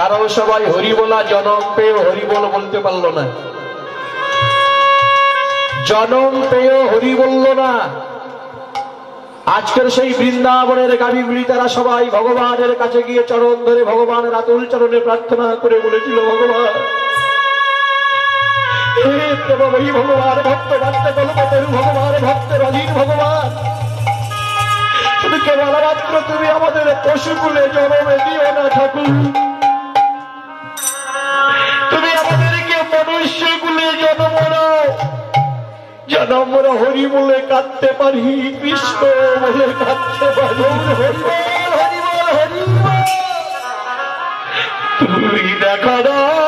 তারাও সবাই হরিবোলা জনম পেয়ে হরিবোল বলতে পারলো না, জনম পেয়ে হরি বলল না। আজকের সেই বৃন্দাবনের গাভীগুলি তারা সবাই ভগবানের কাছে গিয়ে চরণ ধরে ভগবানের আতুল চরণে প্রার্থনা করে বলেছিল, ভগবান ভগবান ভক্ত বাচ্চা কল্পতরু ভগবান ভক্তের অধীন ভগবান, শুধু কেবল মাত্র তুমি আমাদের পশুকুলে জন্মে দিও না ঠাকুর, তুমি আমাদেরকে মনুষ্যকুলে জন্ম দাও, যেন আমরা হরি বলে কাঁদতে পারি, কৃষ্ণ বলে কাঁদতে পারি। তুমি দেখা দাও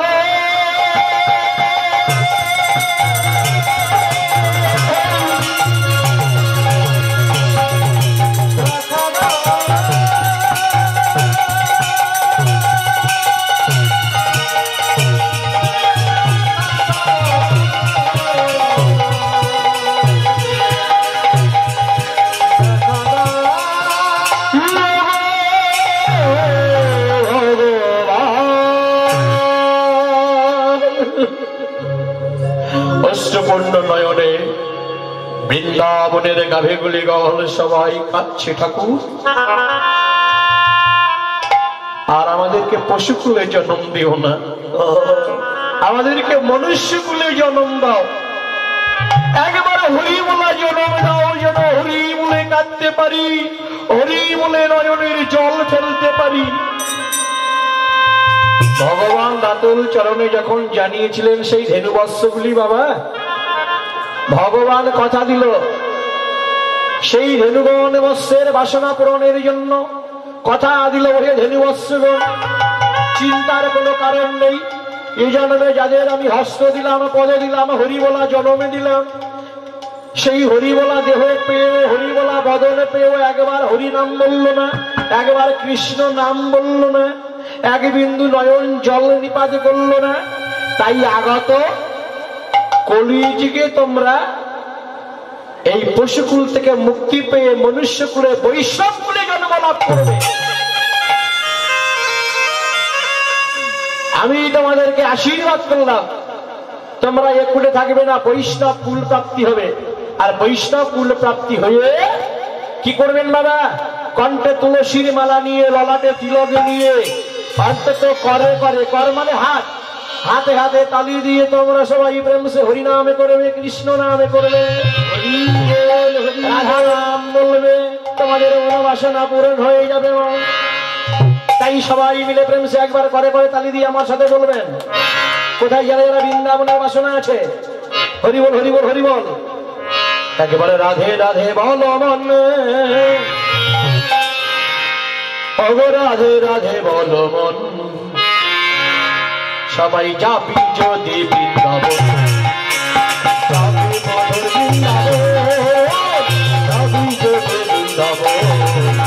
নয়নে বৃন্দাবনের গাভীগুলি গহল সবাই কাঁদছে ঠাকুর, আর আমাদেরকে পশুকুলে জন্ম দিও না, আমাদেরকে মনুষ্যকুলে জন্ম দাও, একবার হরি বলা জন্ম দাও, যেন হরি বলে কাঁদতে পারি, হরি বলে নয়নের জল ফেলতে পারি। ভগবান দাতুল চরণে যখন জানিয়েছিলেন সেই ধেনুবৎসগুলি, বাবা ভগবান কথা দিল সেই ধেনুগণ বৎসের বাসনা পূরণের জন্য, কথা দিল ওহে ধেনুবৎসগণ চিন্তার কোনো কারণ নেই, এই জন্মে যাদের আমি হস্ত দিলাম, পদ দিলাম, হরিবলা জন্মে দিলাম, সেই হরিবলা দেহ পেয়ে হরিবলা বদন পেয়েও একবার হরি নাম বলল না, একবার কৃষ্ণ নাম বলল না, এক বিন্দু নয়ন জল নিপাত করল না। তাই আগত কলিযুগে তোমরা এই পশুকুল থেকে মুক্তি পেয়ে মনুষ্যকুলে বৈষ্ণব কুলে জন্ম লাভ করবে। আমি তোমাদেরকে আশীর্বাদ করলাম, তোমরা এ কুলে থাকবে না, বৈষ্ণব কুল প্রাপ্তি হবে। আর বৈষ্ণব কুল প্রাপ্তি হয়ে কি করবেন বাবা? কণ্ঠে তুলসীর মালা নিয়ে, ললাটে তিলক নিয়ে, অন্তত করে করে, কর মানে হাত, হাতে হাতে তালি দিয়ে তোমরা সবাই প্রেম সে হরি নামে করবে, কৃষ্ণ নামে করবে, রাধা নাম বলবে, তোমাদের মনোবাসনা পূরণ হয়ে যাবে। তাই সবাই মিলে প্রেম সে একবার করে করে তালি দিয়ে আমার সাথে বলবেন, কোথায় যারা যারা বৃন্দাবনের বাসনা আছে, হরি বল হরি বল হরি বল, একেবারে রাধে রাধে বল মন, অগো রাধে রাধে বল মন, সবাই যাবি যদি বৃন্দাবন, যাবি মধুর বৃন্দাবন, যাবি যদি বৃন্দাবন।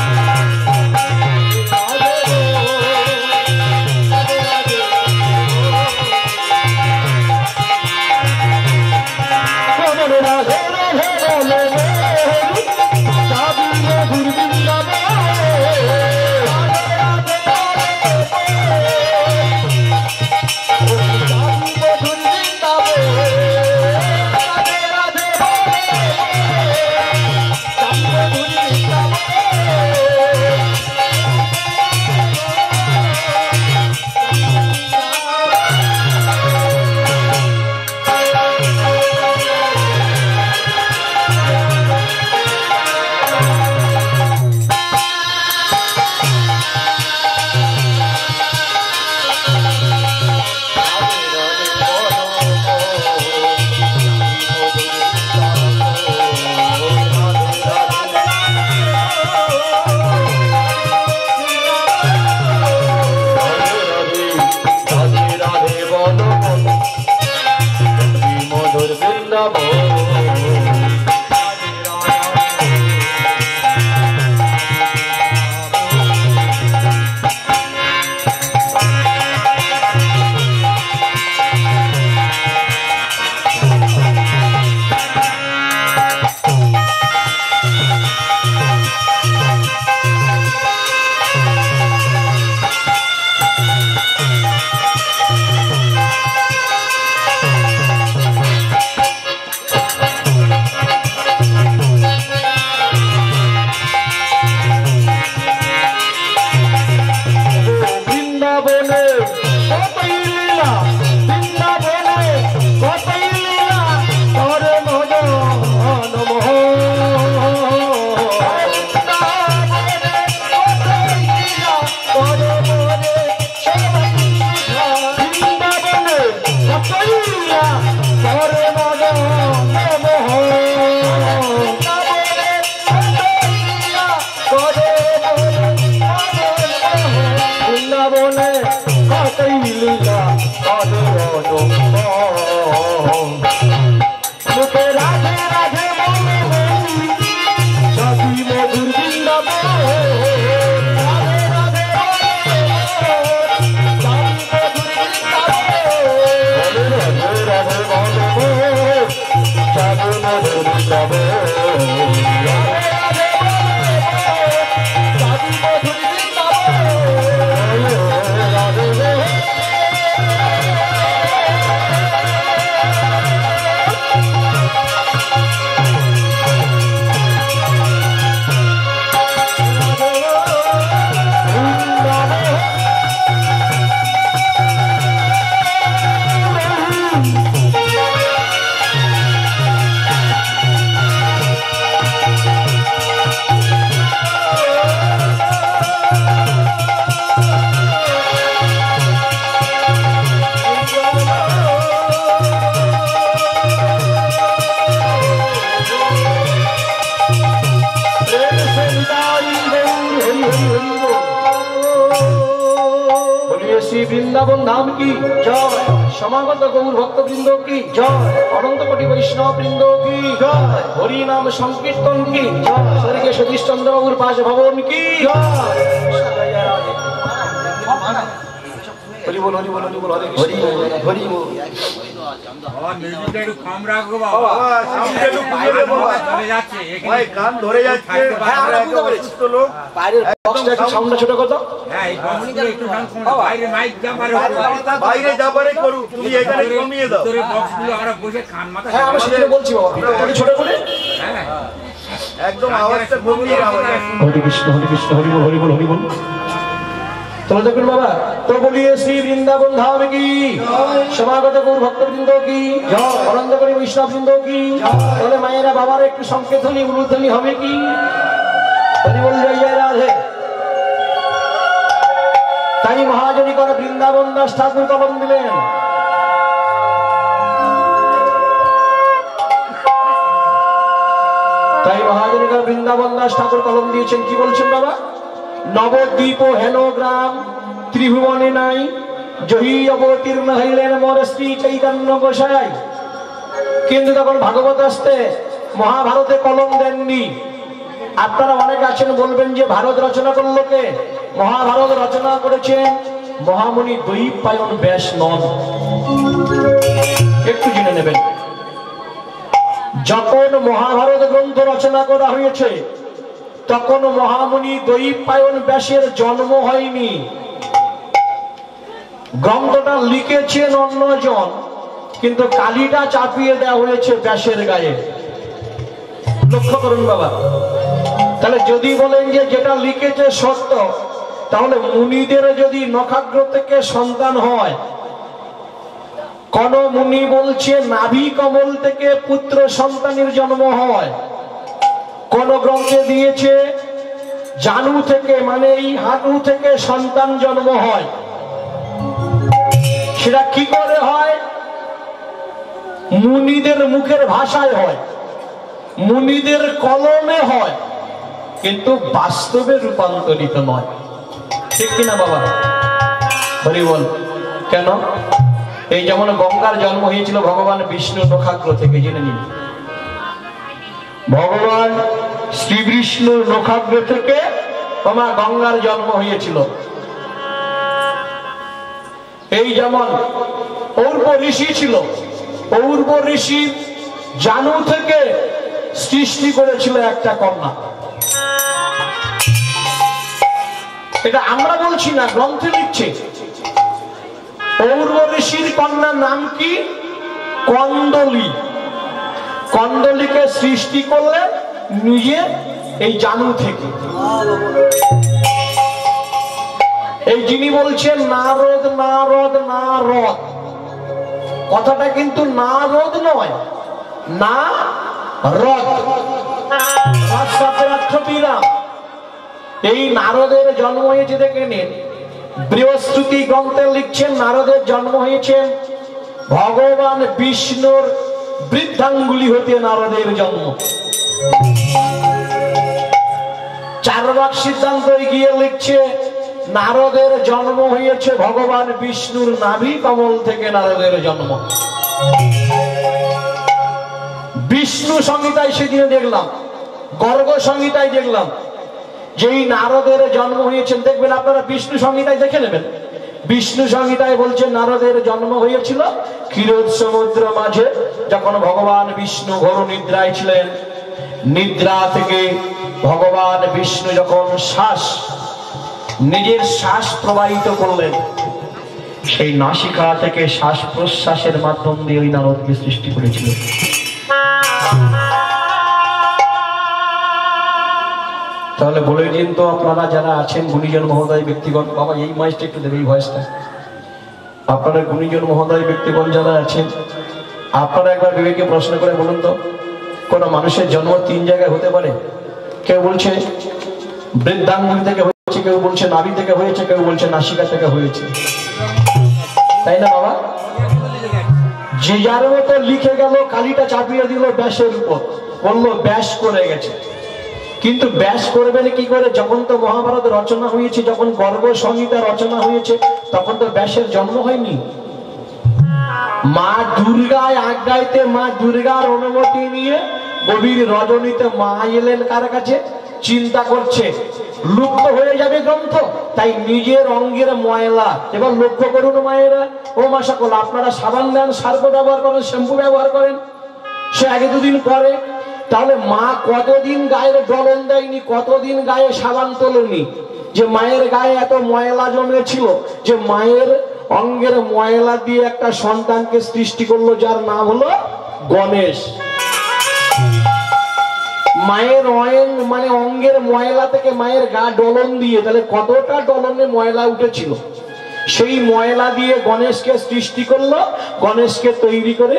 শ্রী বৃন্দাবন ধাম কি জয়, সমাগত গৌর ভক্তবৃন্দ কি জয়, অনন্ত কোটি বৈষ্ণব বৃন্দ কি জয়, হরি নাম সংকীর্তন কি জয়, স্বর্গে সতীশ চন্দ্র বাবুর পাশ ভবন কি জয়। হরি বল হরি বল হরি বল হরে কৃষ্ণ হরি বল। বাবা মিউজিকটা একটু কম রাখো বাবা, সাউন্ড একটু কমিয়ে দে বাবা, ধরে যাচ্ছে ভাই, কান ধরে যাচ্ছে। আমরা একটু অসুস্থ লোক, বাইরের বক্সটা একটু সাউন্ডটা ছোট করো। হ্যাঁ এই বক্সটা একটু সাউন্ড কম, বাইরে মাইক যা পারে বাইরে যা পারে করু, তুমি এখানে কমিয়ে দাও। ভিতরে বক্সগুলো আমরা বসে কান মাথা, হ্যাঁ আমি সেটা বলছি বাবা, একটু ছোট করে। হ্যাঁ একদম আওয়াজটা কমিয়ে দাও। হরে কৃষ্ণ হরি বল হরি বল হরি বল। চলো দেখুন বাবা, তো বলিয়ে শ্রী বৃন্দাবন ধাম কি সমাগত গৌর ভক্তবৃন্দ কি অনন্ত কোটি বৈষ্ণব বৃন্দ কি। তাহলে মায়েরা বাবার একটু সংকেত ধ্বনি উলুধ্বনি হবে কি? হরি বল জয় রাধে। তাই মহাজনী করে বৃন্দাবন দাস ঠাকুর কলম দিলেন। তাই মহাজনী করে বৃন্দাবন দাস ঠাকুর কলম দিয়েছেন। কি বলছেন বাবা? নবদ্বীপ হেন গ্রাম ত্রিভুবনে নাই, জহি অবতীর্ণ হইলেন মোর শ্রী চৈতন্য গোসাই। কিন্তু তখন ভাগবত আসতে মহাভারতে কলম দেননি। আপনারা অনেক আছেন বলবেন যে ভারত রচনা করলো কে? মহাভারত রচনা করেছেন মহামুনি দ্বৈপায়ন ব্যাস নন। একটু জেনে নেবেন, যখন মহাভারত গ্রন্থ রচনা করা হয়েছে তখন মহামুনি দ্বৈপায়ন ব্যাসের জন্ম হয়নি। গ্রন্থটা লিখেছেন অন্যজন, কিন্তু কালিটা চাপিয়ে দেওয়া হয়েছে ব্যাসের গায়ে। লক্ষ্য করুন বাবা। তাহলে যদি বলেন যে যেটা লিখেছে সত্য, তাহলে মুনিদের যদি নখাগ্র থেকে সন্তান হয়, কোন মুনি বলছে নাভি কমল থেকে পুত্র সন্তানের জন্ম হয়, কোন গ্রন্থে দিয়েছে জানু থেকে মানে এই হাঁটু থেকে সন্তান জন্ম হয়। সেটা কি করে হয়? মুনিদের মুখের ভাষায় হয়, মুনিদের কলমে হয়, কিন্তু বাস্তবে রূপান্তরিত নয়। ঠিক কিনা বাবা? হরি বল। কেন? এই যেমন গঙ্গার জন্ম হয়েছিল ভগবান বিষ্ণু নখাগ্র থেকে, জেনে নিন। ভগবান শ্রী বিষ্ণুর নখাগ্র থেকে তোমার গঙ্গার জন্ম হয়েছিল। এই যেমন পূর্ব ঋষি ছিল, পূর্ব ঋষি জানু থেকে সৃষ্টি করেছিল একটা কন্যা। এটা আমরা বলছি না, গ্রন্থে লিখছে। পূর্ব ঋষির কন্যার নাম কি? কন্দলী। কন্দলীকে সৃষ্টি করলে নিজে এই জানু থেকে। এই যিনি বলছেন নারদ নারদ নারদ, কথাটা কিন্তু নারদ নয়, না রদ। এই নারদের জন্ম হয়েছে দেখে নিন। বৃহস্পতি গ্রন্থে লিখছেন নারদের জন্ম হয়েছে ভগবান বিষ্ণুর বৃদ্ধাঙ্গুলি হতে নারদের জন্ম। চারবাক সিদ্ধান্ত গিয়ে লিখছে নারদের জন্ম হয়েছে ভগবান বিষ্ণুর নাভি কমল থেকে নারদের জন্ম। বিষ্ণু সংহিতায় সেদিনে দেখলাম, গর্গ সংহিতায় দেখলাম যে এই নারদের জন্ম হয়েছেন। দেখবেন আপনারা বিষ্ণু সংহিতায় দেখে নেবেন। বিষ্ণু সংহিতায় বলছে নারদের জন্ম হয়েছিল ক্ষীরোদ সমুদ্র মাঝে, যখন ভগবান বিষ্ণু ঘোর নিদ্রায় ছিলেন। নিদ্রা থেকে ভগবান বিষ্ণু যখন নিজের শ্বাস প্রবাহিত করলেন, সেই নাসিকা থেকে শ্বাস প্রশ্বাসের মাধ্যম দিয়ে ওই নারদকে সৃষ্টি করেছিল। তাহলে বলে দিন তো আপনারা যারা আছেন গুণীজন মহোদয় ব্যক্তিগণ, বাবা এই মাইসটা একটু দেবে, এই ভয়েসটা। আপনারা গুণীজন মহোদয় ব্যক্তিগণ যারা আছেন, আপনারা একবার বিবেকে প্রশ্ন করে বলুন তো, কোন মানুষের জন্ম তিন জায়গায় হতে পারে? কেউ বলছে বৃদ্ধাঙ্গুলি থেকে হয়েছে, কেউ বলছে নাভি থেকে হয়েছে, কেউ বলছে নাসিকা থেকে হয়েছে, তাই না বাবা? যে যার মতো লিখে গেল, কালিটা চাপিয়ে দিল ব্যাসের উপর, বললো ব্যাস করে গেছে। কিন্তু ব্যাস করবেন কি করে? যখন তো মহাভারত রচনা হয়েছে, যখন গর্ভ সংহিতা রচনা হয়েছে, তখন তো ব্যাসের জন্ম হয়নি। মা দুর্গায় আজ্ঞাইতে, মা দুর্গার অনুমতি নিয়ে গভীর রজনীতে মা এলেন কার কাছে? চিন্তা করছে লুপ্ত হয়ে যাবে গ্রন্থ, তাই নিজের অঙ্গের ময়লা। এবার লক্ষ্য করুন মায়েরা ও মা সকল, আপনারা সাবান দেন, সার্ফ ব্যবহার করেন, শ্যাম্পু ব্যবহার করেন, সে আগে দুদিন পরে। তাহলে মা কতদিন গায়ের ডলন দেয়নি, কতদিন গায়ে সাবান তোলেনি, যে মায়ের গায়ে এত ময়লা জমেছিল, যে মায়ের অঙ্গের ময়লা দিয়ে একটা সন্তানকে সৃষ্টি করলো, যার নাম হলো গণেশ। মায়ের মানে অঙ্গের ময়লা থেকে মায়ের গা ডলন দিয়ে, তাহলে কতটা ডলনে ময়লা উঠেছিল, সেই ময়লা দিয়ে গণেশকে সৃষ্টি করলো। গণেশকে তৈরি করে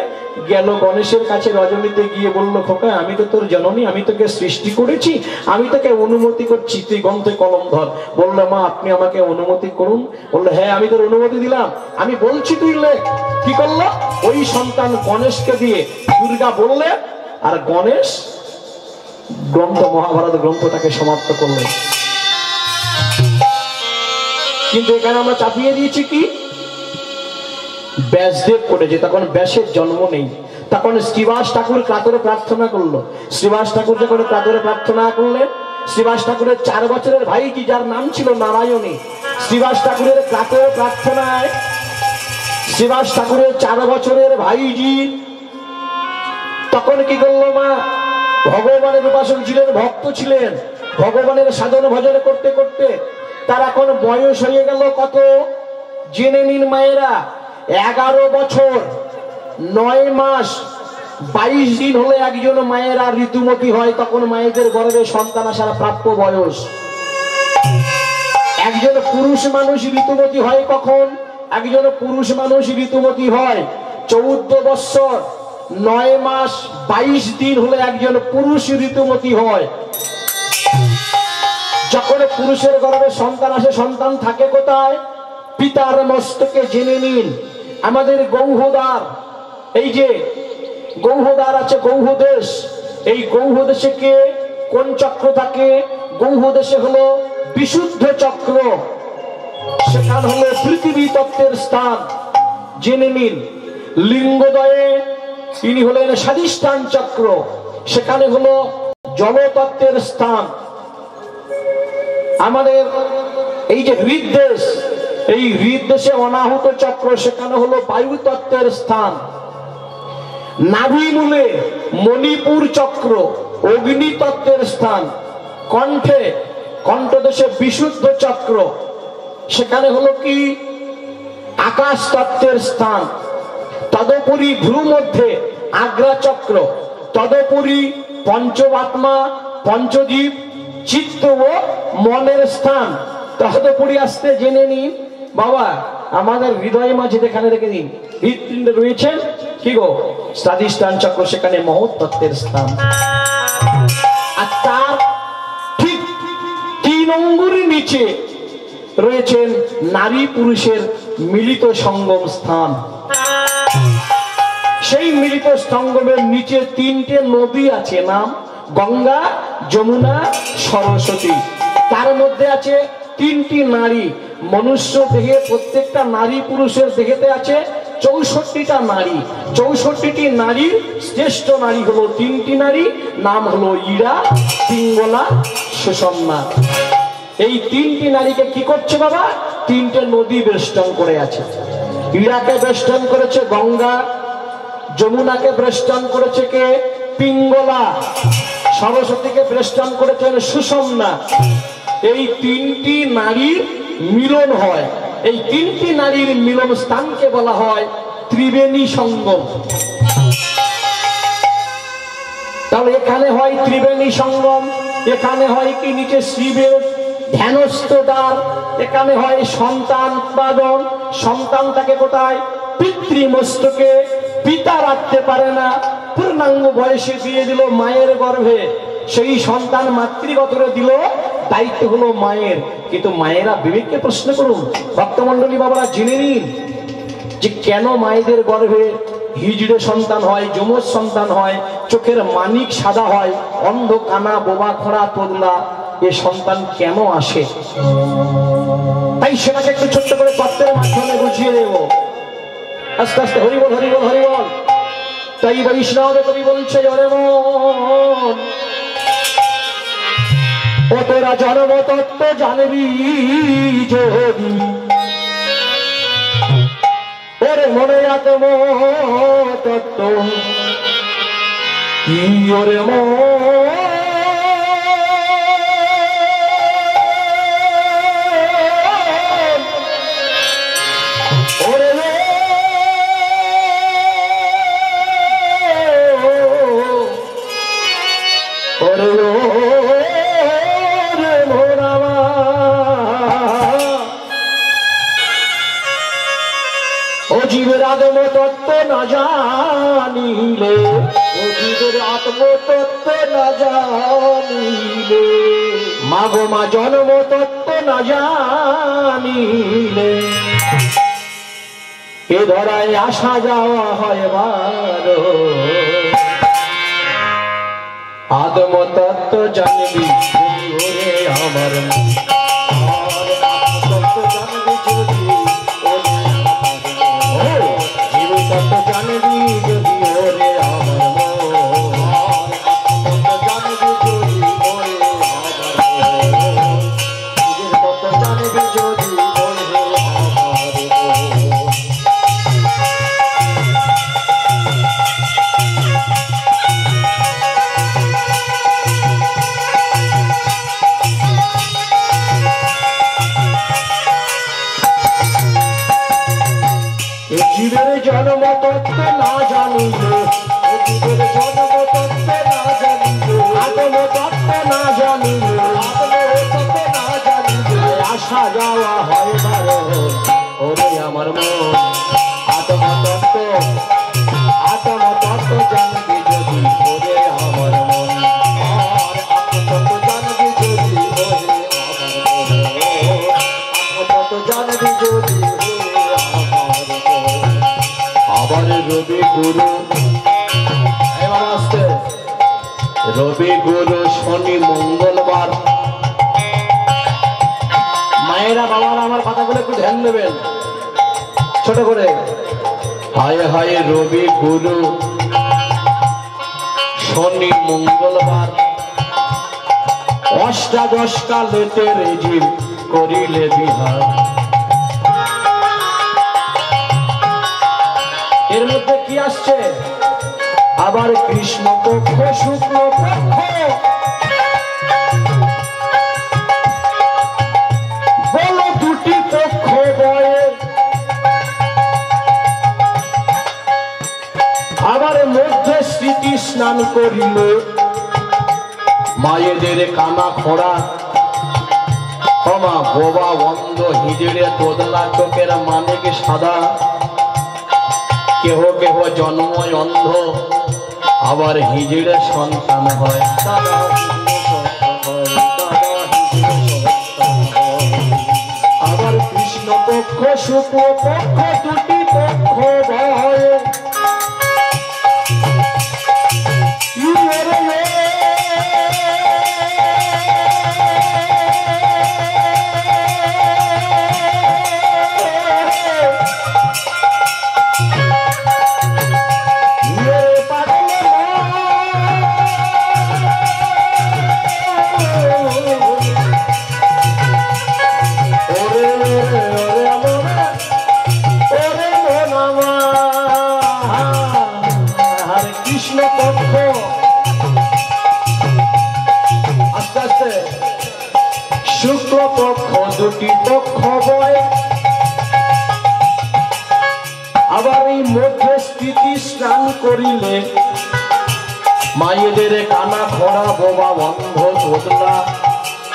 গেল গণেশের কাছে, রজনীতে গিয়ে বললো, খোকা আমি তো তোর জননী, আমি তোকে সৃষ্টি করেছি, আমি তোকে অনুমতি করছি, তুই গ্রন্থে কলম ধর। বললো, মা আপনি আমাকে অনুমতি করুন। বললো, হ্যাঁ আমি তোর অনুমতি দিলাম, আমি বলছি তুই লেখ। কি করলো? ওই সন্তান গণেশকে দিয়ে দুর্গা বললে, আর গণেশ গ্রন্থ, মহাভারত গ্রন্থটাকে সমাপ্ত করলেন। কিন্তু এখানে আমরা চাপিয়ে দিয়েছি কি? ব্যাসদেব করেছে, তখন ব্যাসের জন্ম নেই। তখন শ্রীবাস ঠাকুর কাতরে প্রার্থনা করলো। শ্রীবাস ঠাকুর যখন কাতরে প্রার্থনা করলেন, শ্রীবাস ঠাকুরের 4 বছরের ভাইটি, যার নাম ছিল নারায়ণী, শ্রীবাস ঠাকুরের কাতরে প্রার্থনায় শ্রীবাস ঠাকুরের 4 বছরের ভাইজি তখন কি করলো? মা ভগবানের উপাসক ছিলেন, ভক্ত ছিলেন, ভগবানের সাধন ভজন করতে করতে তার এখন বয়স হয়ে গেল কত? জেনে নিন মায়েরা, 11 বছর 9 মাস 22 দিন হলে একজন মায়েরা ঋতুমতী হয়। তখন মায়েদের গর্ভে সন্তান আসার প্রাপ্য বয়স। একজন পুরুষ মানুষ ঋতুমতী হয় কখন? একজন পুরুষ মানুষ ঋতুমতী হয় 14 বছর 9 মাস 22 দিন হলে একজন পুরুষ ঋতুমতী হয়। যখন পুরুষের গর্ভে সন্তান আসে, সন্তান থাকে কোথায়? পিতার মস্তকে। জেনে নিন আমাদের গৌহদ্বার, এই যে গৌহদ্বার আছে, গৌহদেশ, এই গৌহদেশে কে কোন চক্র থাকে? গৌহদেশে হলো বিশুদ্ধ চক্র, সেখানে হলো পৃথিবী তত্ত্বের স্থান। জেনে নিন লিঙ্গদয়ে তিনি হলেন স্বাধিষ্ঠান চক্র, সেখানে হলো জলতত্ত্বের স্থান। আমাদের এই যে হৃদদেশ, এই হৃদদেশে অনাহুত চক্র, সেখানে হলো বায়ু তত্ত্বের স্থান। নাভি মূলে মণিপুর চক্র, অগ্নি তত্ত্বের স্থান। কণ্ঠে, কণ্ঠদেশে বিশুদ্ধ চক্র, সেখানে হলো কি? আকাশ তত্ত্বের স্থান। তদুপরি ভ্রু মধ্যে আগ্রা চক্র, তদুপরি পঞ্চবাত্মা, পঞ্চজীব, চিত্ত ও মনের স্থান। তদুপরি আসতে জেনে নিন বাবা, আমাদের হৃদয় মাঝে যেখানে রেখে দিন হৃৎপিণ্ড রয়েছেন কি গো? স্বাধিষ্ঠান চক্র, সেখানে মহৎ তত্ত্বের স্থান। আর তার ঠিক 3 অঙ্গুরি নিচে রয়েছেন নারী পুরুষের মিলিত সঙ্গম স্থান। সেই মিলিত সঙ্গমের নিচে 3টে নদী আছে, নাম গঙ্গা, যমুনা, সরস্বতী। তার মধ্যে আছে 3টি নারী। মনুষ্য দেহে প্রত্যেকটা নারী পুরুষের দেহেতে আছে 64টা নারী। 64টি নারীর শ্রেষ্ঠ নারী হলো 3টি নারী, নাম হলো ইরা, পিঙ্গলা, সুষমা। এই 3টি নারীকে কি করছে বাবা? 3টে নদী বেষ্টন করে আছে। ইরাকে বেষ্টন করেছে গঙ্গা, যমুনাকে বেষ্টন করেছে কে? পিঙ্গলা, সরস্বতীকে বেষ্টন করেছেন সুষমা। এই 3টি নারীর মিলন হয়। এই 3টি নারীর মিলন স্থানকে বলা হয় ত্রিবেণী সঙ্গম। তাহলে এখানে হয় ত্রিবেণী সঙ্গম, এখানে হয় কি? নিচে শিবের ধ্যানস্থ দ্বার, এখানে হয় সন্তান উৎপাদন। সন্তান থাকে কোথায়? পিতৃমস্তকে। পিতা রাখতে পারে না, পূর্ণাঙ্গ বয়সে দিয়ে দিল মায়ের গর্ভে, সেই সন্তান মাতৃগতরে দিল, দায়িত্ব হলো মায়ের। কিন্তু মায়েরা বিবেককে প্রশ্ন করুন, ভক্তমন্ডলী বাবারা জেনে নিন যে কেন মায়েদের গর্ভে হিজড়ে সন্তান হয়, যমজ সন্তান হয়, চোখের মানিক সাদা হয়, অন্ধ কানা বোবা খোড়া তোদলা এ সন্তান কেন আসে? তাই সেটাকে একটু ছোট্ট করে তত্ত্বের মাধ্যমে বুঝিয়ে দেব। আস্তে আস্তে হরিবল হরিবল হরিবল। তাই বৈষ্ণব কবি বলছে, ওরে মন ও তোরা জন্ম তত্ত্ব জানবি যদি, ওরে মনে আত্ম তত্ত্ব কি ওরে মন, জীবের আত্মতত্ত্ব না জানিলে, ও জীবের আত্মতত্ত্ব না জানিলে, মাগো মা জন্ম তত্ত্ব না জানিলে, এ ধরায় আসা যাওয়া হয় বারো। আত্মতত্ত্ব জানবি ওরে আমার, আত্মতত্ত্ব জানবি যদি জানবি যদি ওরে আমার মন, জানবি যদি ওরে আমার মন, জানবি যদি ওরে আমার মন। জীবের জন্ম তত্ত্ব না জানিলে, জীবের জন্ম তত্ত্ব না জানিলে, আত্ম তত্ত্ব না জানিলে, আত্মতত্ত্ব না জানিলে, আসা যাওয়া হয় বারো। ওরে আমার মন আত্মতত্ত্ব, আত্মতত্ত্ব জানবি যদি ওরে আমার মন, আত্মতত্ত্ব জানবি যদি ওরে আমার মন, আত্মতত্ত্ব জানবি যদি আবার রবি গুরু, রবি গুরু শনি মঙ্গলবার। মায়েরা বাবারা আমার কথাগুলো একটু ধ্যান দেবেন ছোট করে। হায় হায় রবি গুরু শনি মঙ্গলবার, অষ্টাদশ কালেতে রেজিম করিলে বিহার। এর মধ্যে কি আসছে? আবার কৃষ্ণ পক্ষ শুক্ল পক্ষ, বলো দুটি পক্ষ বয়ে। আবার মধ্যে স্মৃতি স্নান করিল, মায়েদের কানা খোড়া, ক্ষমা বোবা বন্ধ হিজড়ে তোদলা, চোখের মানিক সাদা, কেহ কেহ জন্মই অন্ধ, আবার হিজড়ে সন্তান হয়। আবার কৃষ্ণ পক্ষ শুক্ল পক্ষ দুটি পক্ষ ভয়। শুক্ল পক্ষ দুটি পক্ষ বয়। আবার এই মধ্যে স্থিতি স্নান করিলে, মায়েদের কানা খোড়া বোবা বন্ধ তোদলা,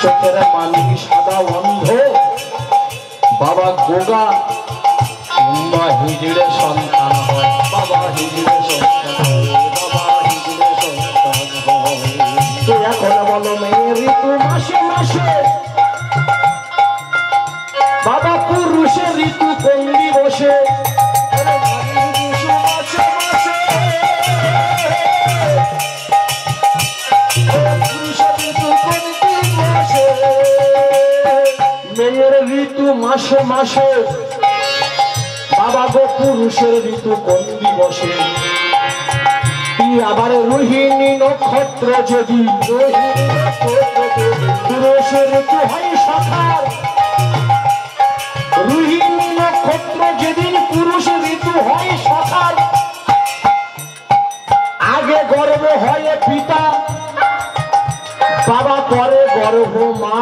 চোখের মানিক সাদা বন্ধ, বাবা গোগা কিংবা হিজড়ে সন্তান হয়। বাবা হিজড়ে সন্তান হয়, বাবা হিজড়ে সন্তান হয়। তো এখন বলো মেয়ে ঋতু মাসে মাসে, বাবা পুরুষের ঋতু কোন দিবসে? মাসে মাসে মাসে মাসে বাবা গো পুরুষের ঋতু কোন দিবসে আবার রোহিণী নক্ষত্র যদি পুরুষের ঋতু হয় সখার রোহিণী নক্ষত্র যেদিন পুরুষ ঋতু হয় সখার আগে গর্ভ হয় পিতা বাবা পরে গর্ভ মা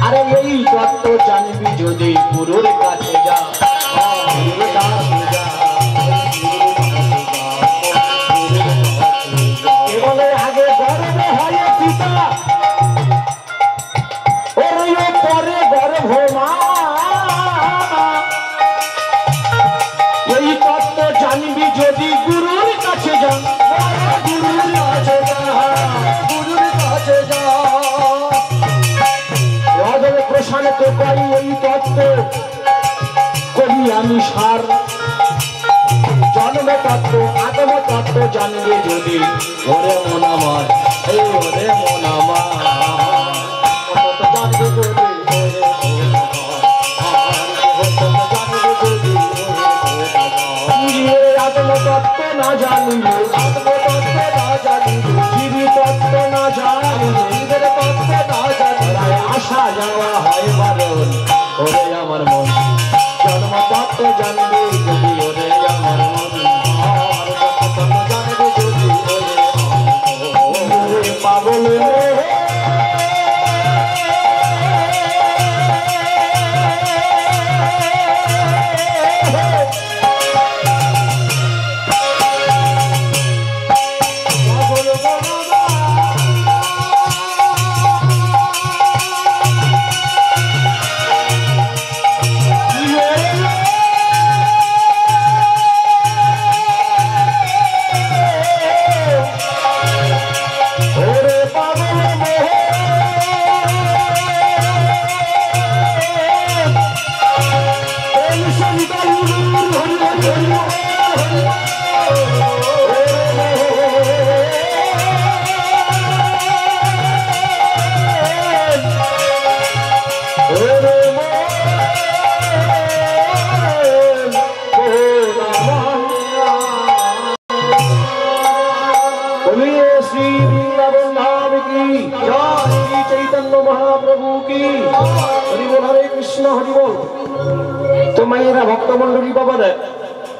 আরে এই তত্ত্ব জানবি যদি গুরুর কাছে যা কেবলে আগে গর্ভ হয় পিতা ওরে পরে গর্ভ মা এই তত্ত্ব জানবি যদি গুরুর কাছে যা গুরুর কাছে যা গুরুর কাছে যা প্রসারিত করি এই তত্ত্ব করি আমি সার জন্ম তত্ত্ব আত্ম তত্ত্ব জানবে যদি ওরে মন আমার ওরে মন আমার জানবে যদি আত্মতত্ত্ব না জানিলে আত্মতত্ত্ব না জানিলে জীবী তত্ত্ব না জানিলে জীবের তত্ত্ব না জানিলে আসা যাওয়া হয় বারণ ওরে আমার মন জন্ম তত্ত্ব জানবে যদি ওরে আমার মন জন্ম তত্ত্ব জানবে যদি ওরে পাগল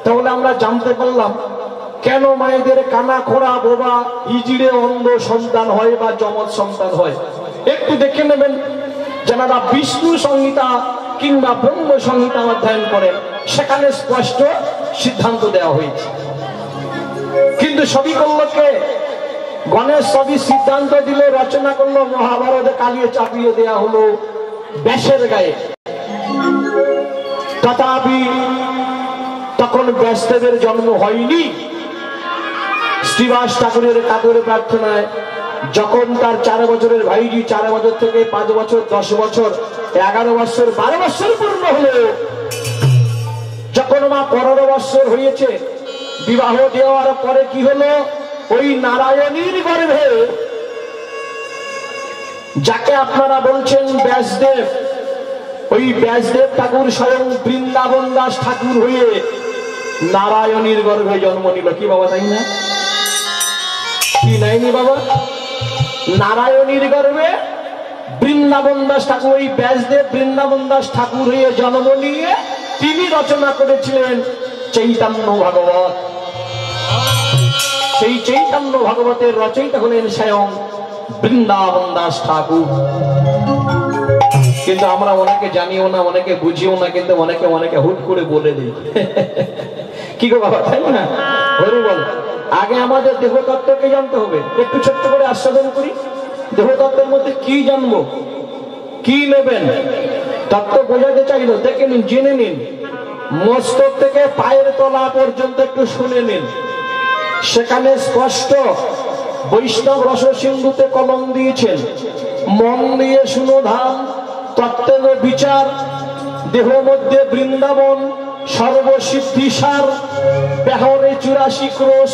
তাহলে আমরা জানতে পারলাম কেন মায়েদের কানা খোড়া বোবা হিজড়ে অন্ধ সন্তান হয় বা যমজ সন্তান হয় একটু দেখে নেবেন যারা বিষ্ণু সংহিতা কিংবা ব্রহ্ম সংহিতা অধ্যয়ন করেন সেখানে স্পষ্ট সিদ্ধান্ত দেওয়া হয়েছে কিন্তু সবই করলো কে গণেশ সবই সিদ্ধান্ত দিল রচনা করলো মহাভারতে কালিয়ে চাপিয়ে দেয়া হলো ব্যাসের গায়ে তথাপি তখন ব্যাসদেবের জন্ম হয়নি শ্রীবাস ঠাকুরের কাতরে প্রার্থনায় যখন তার 4 বছরের ভাইজি 4 বছর থেকে 5 বছর 10 বছর 11 বছর 12 বছর পূর্ণ হলো যখন মা 15 বছর হয়েছে বিবাহ দেওয়ার পরে কি হলো ওই নারায়ণীর গর্ভে যাকে আপনারা বলছেন ব্যাসদেব ওই ব্যাসদেব ঠাকুর স্বয়ং বৃন্দাবন দাস ঠাকুর হয়ে নারায়ণীর গর্ভে জন্ম নিল কি বাবা তাই না কি নাইনি বাবা নারায়ণীর গর্ভে বৃন্দাবন দাস ঠাকুর ওই ব্যাসদেব বৃন্দাবন দাস ঠাকুর হয়ে জন্ম নিয়ে তিনি রচনা করেছিলেন চৈতন্য ভাগবত সেই চৈতন্য ভাগবতের রচয়িতা হলেন স্বয়ং বৃন্দাবন দাস ঠাকুর কিন্তু আমরা অনেকে জানিও না অনেকে বুঝিও না কিন্তু অনেকে অনেকে হুট করে বলে দিই কি গো বাবা তাই না হরি বল আগে আমাদের দেহতত্ত্বকে জানতে হবে একটু ছোট্ট করে আস্বাদন করি দেহতত্ত্বের মধ্যে কি জানবো কি নেবেন তত্ত্ব বোঝাতে চাইলো দেখে নিন জেনে নিন মস্তক থেকে পায়ের তলা পর্যন্ত একটু শুনে নিন সেখানে স্পষ্ট বৈষ্ণব রস সিন্ধুতে কলম দিয়েছেন মন দিয়ে শুনো ধাম তত্ত্বের বিচার দেহ মধ্যে বৃন্দাবন সর্বসিদ্ধিসার বেহরে 84 ক্রোশ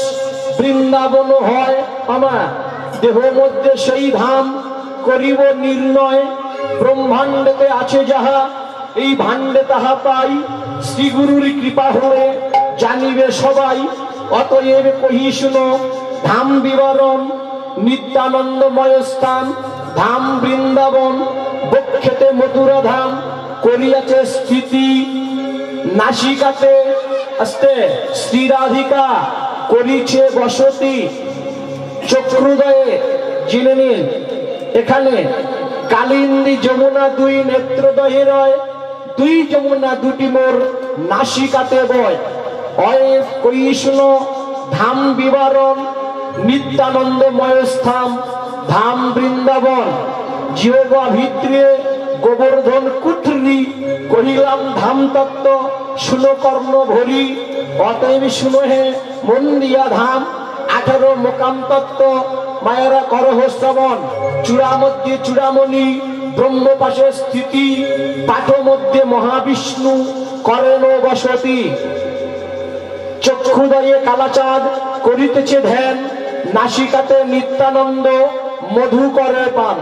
বৃন্দাবন হয় আমার দেহ মধ্যে সেই ধাম করিব নির্ণয় ব্রহ্মাণ্ডতে আছে যাহা এই ভাণ্ডে তাহা পাই, শ্রীগুরুর কৃপা হলে জানিবে সবাই। অতএব কহি শুনো ধাম বিবরণ, নিত্যানন্দময় স্থান ধাম বৃন্দাবন। বক্ষেতে মথুরা ধাম করিয়াছে স্থিতি, নাসিকাতে আস্তে শ্রীরাধিকা করিছে বসতি। চক্ষুদয়ে জেনে নিন, এখানে কালিন্দী যমুনা দুই নেত্রদয়ে রয়, দুই যমুনা দুটি মোর নাসিকাতে বয়। অয়েব কই শুনো ধাম বিবরণ, নিত্যানন্দময় স্থান ধাম বৃন্দাবন। জিহ্বা ভিত্রে গোবর্ধন কুঠরি, কহিলাম ধাম তত্ত্ব শুনো কর্ণ ভরি। অতএব শুনো হে মন দিয়া ধাম, 18 মোকাম তত্ত্ব মায়েরা করহ শ্রবণ। চূড়া মধ্যে চূড়ামণি ব্রহ্ম পাশে স্থিতি, পাঠ মধ্যে মহাবিষ্ণু করেন বসতি। চক্ষুদয়ে কালাচাঁদ করিতেছে ধ্যান, নাসিকাতে নিত্যানন্দ মধু করে পান।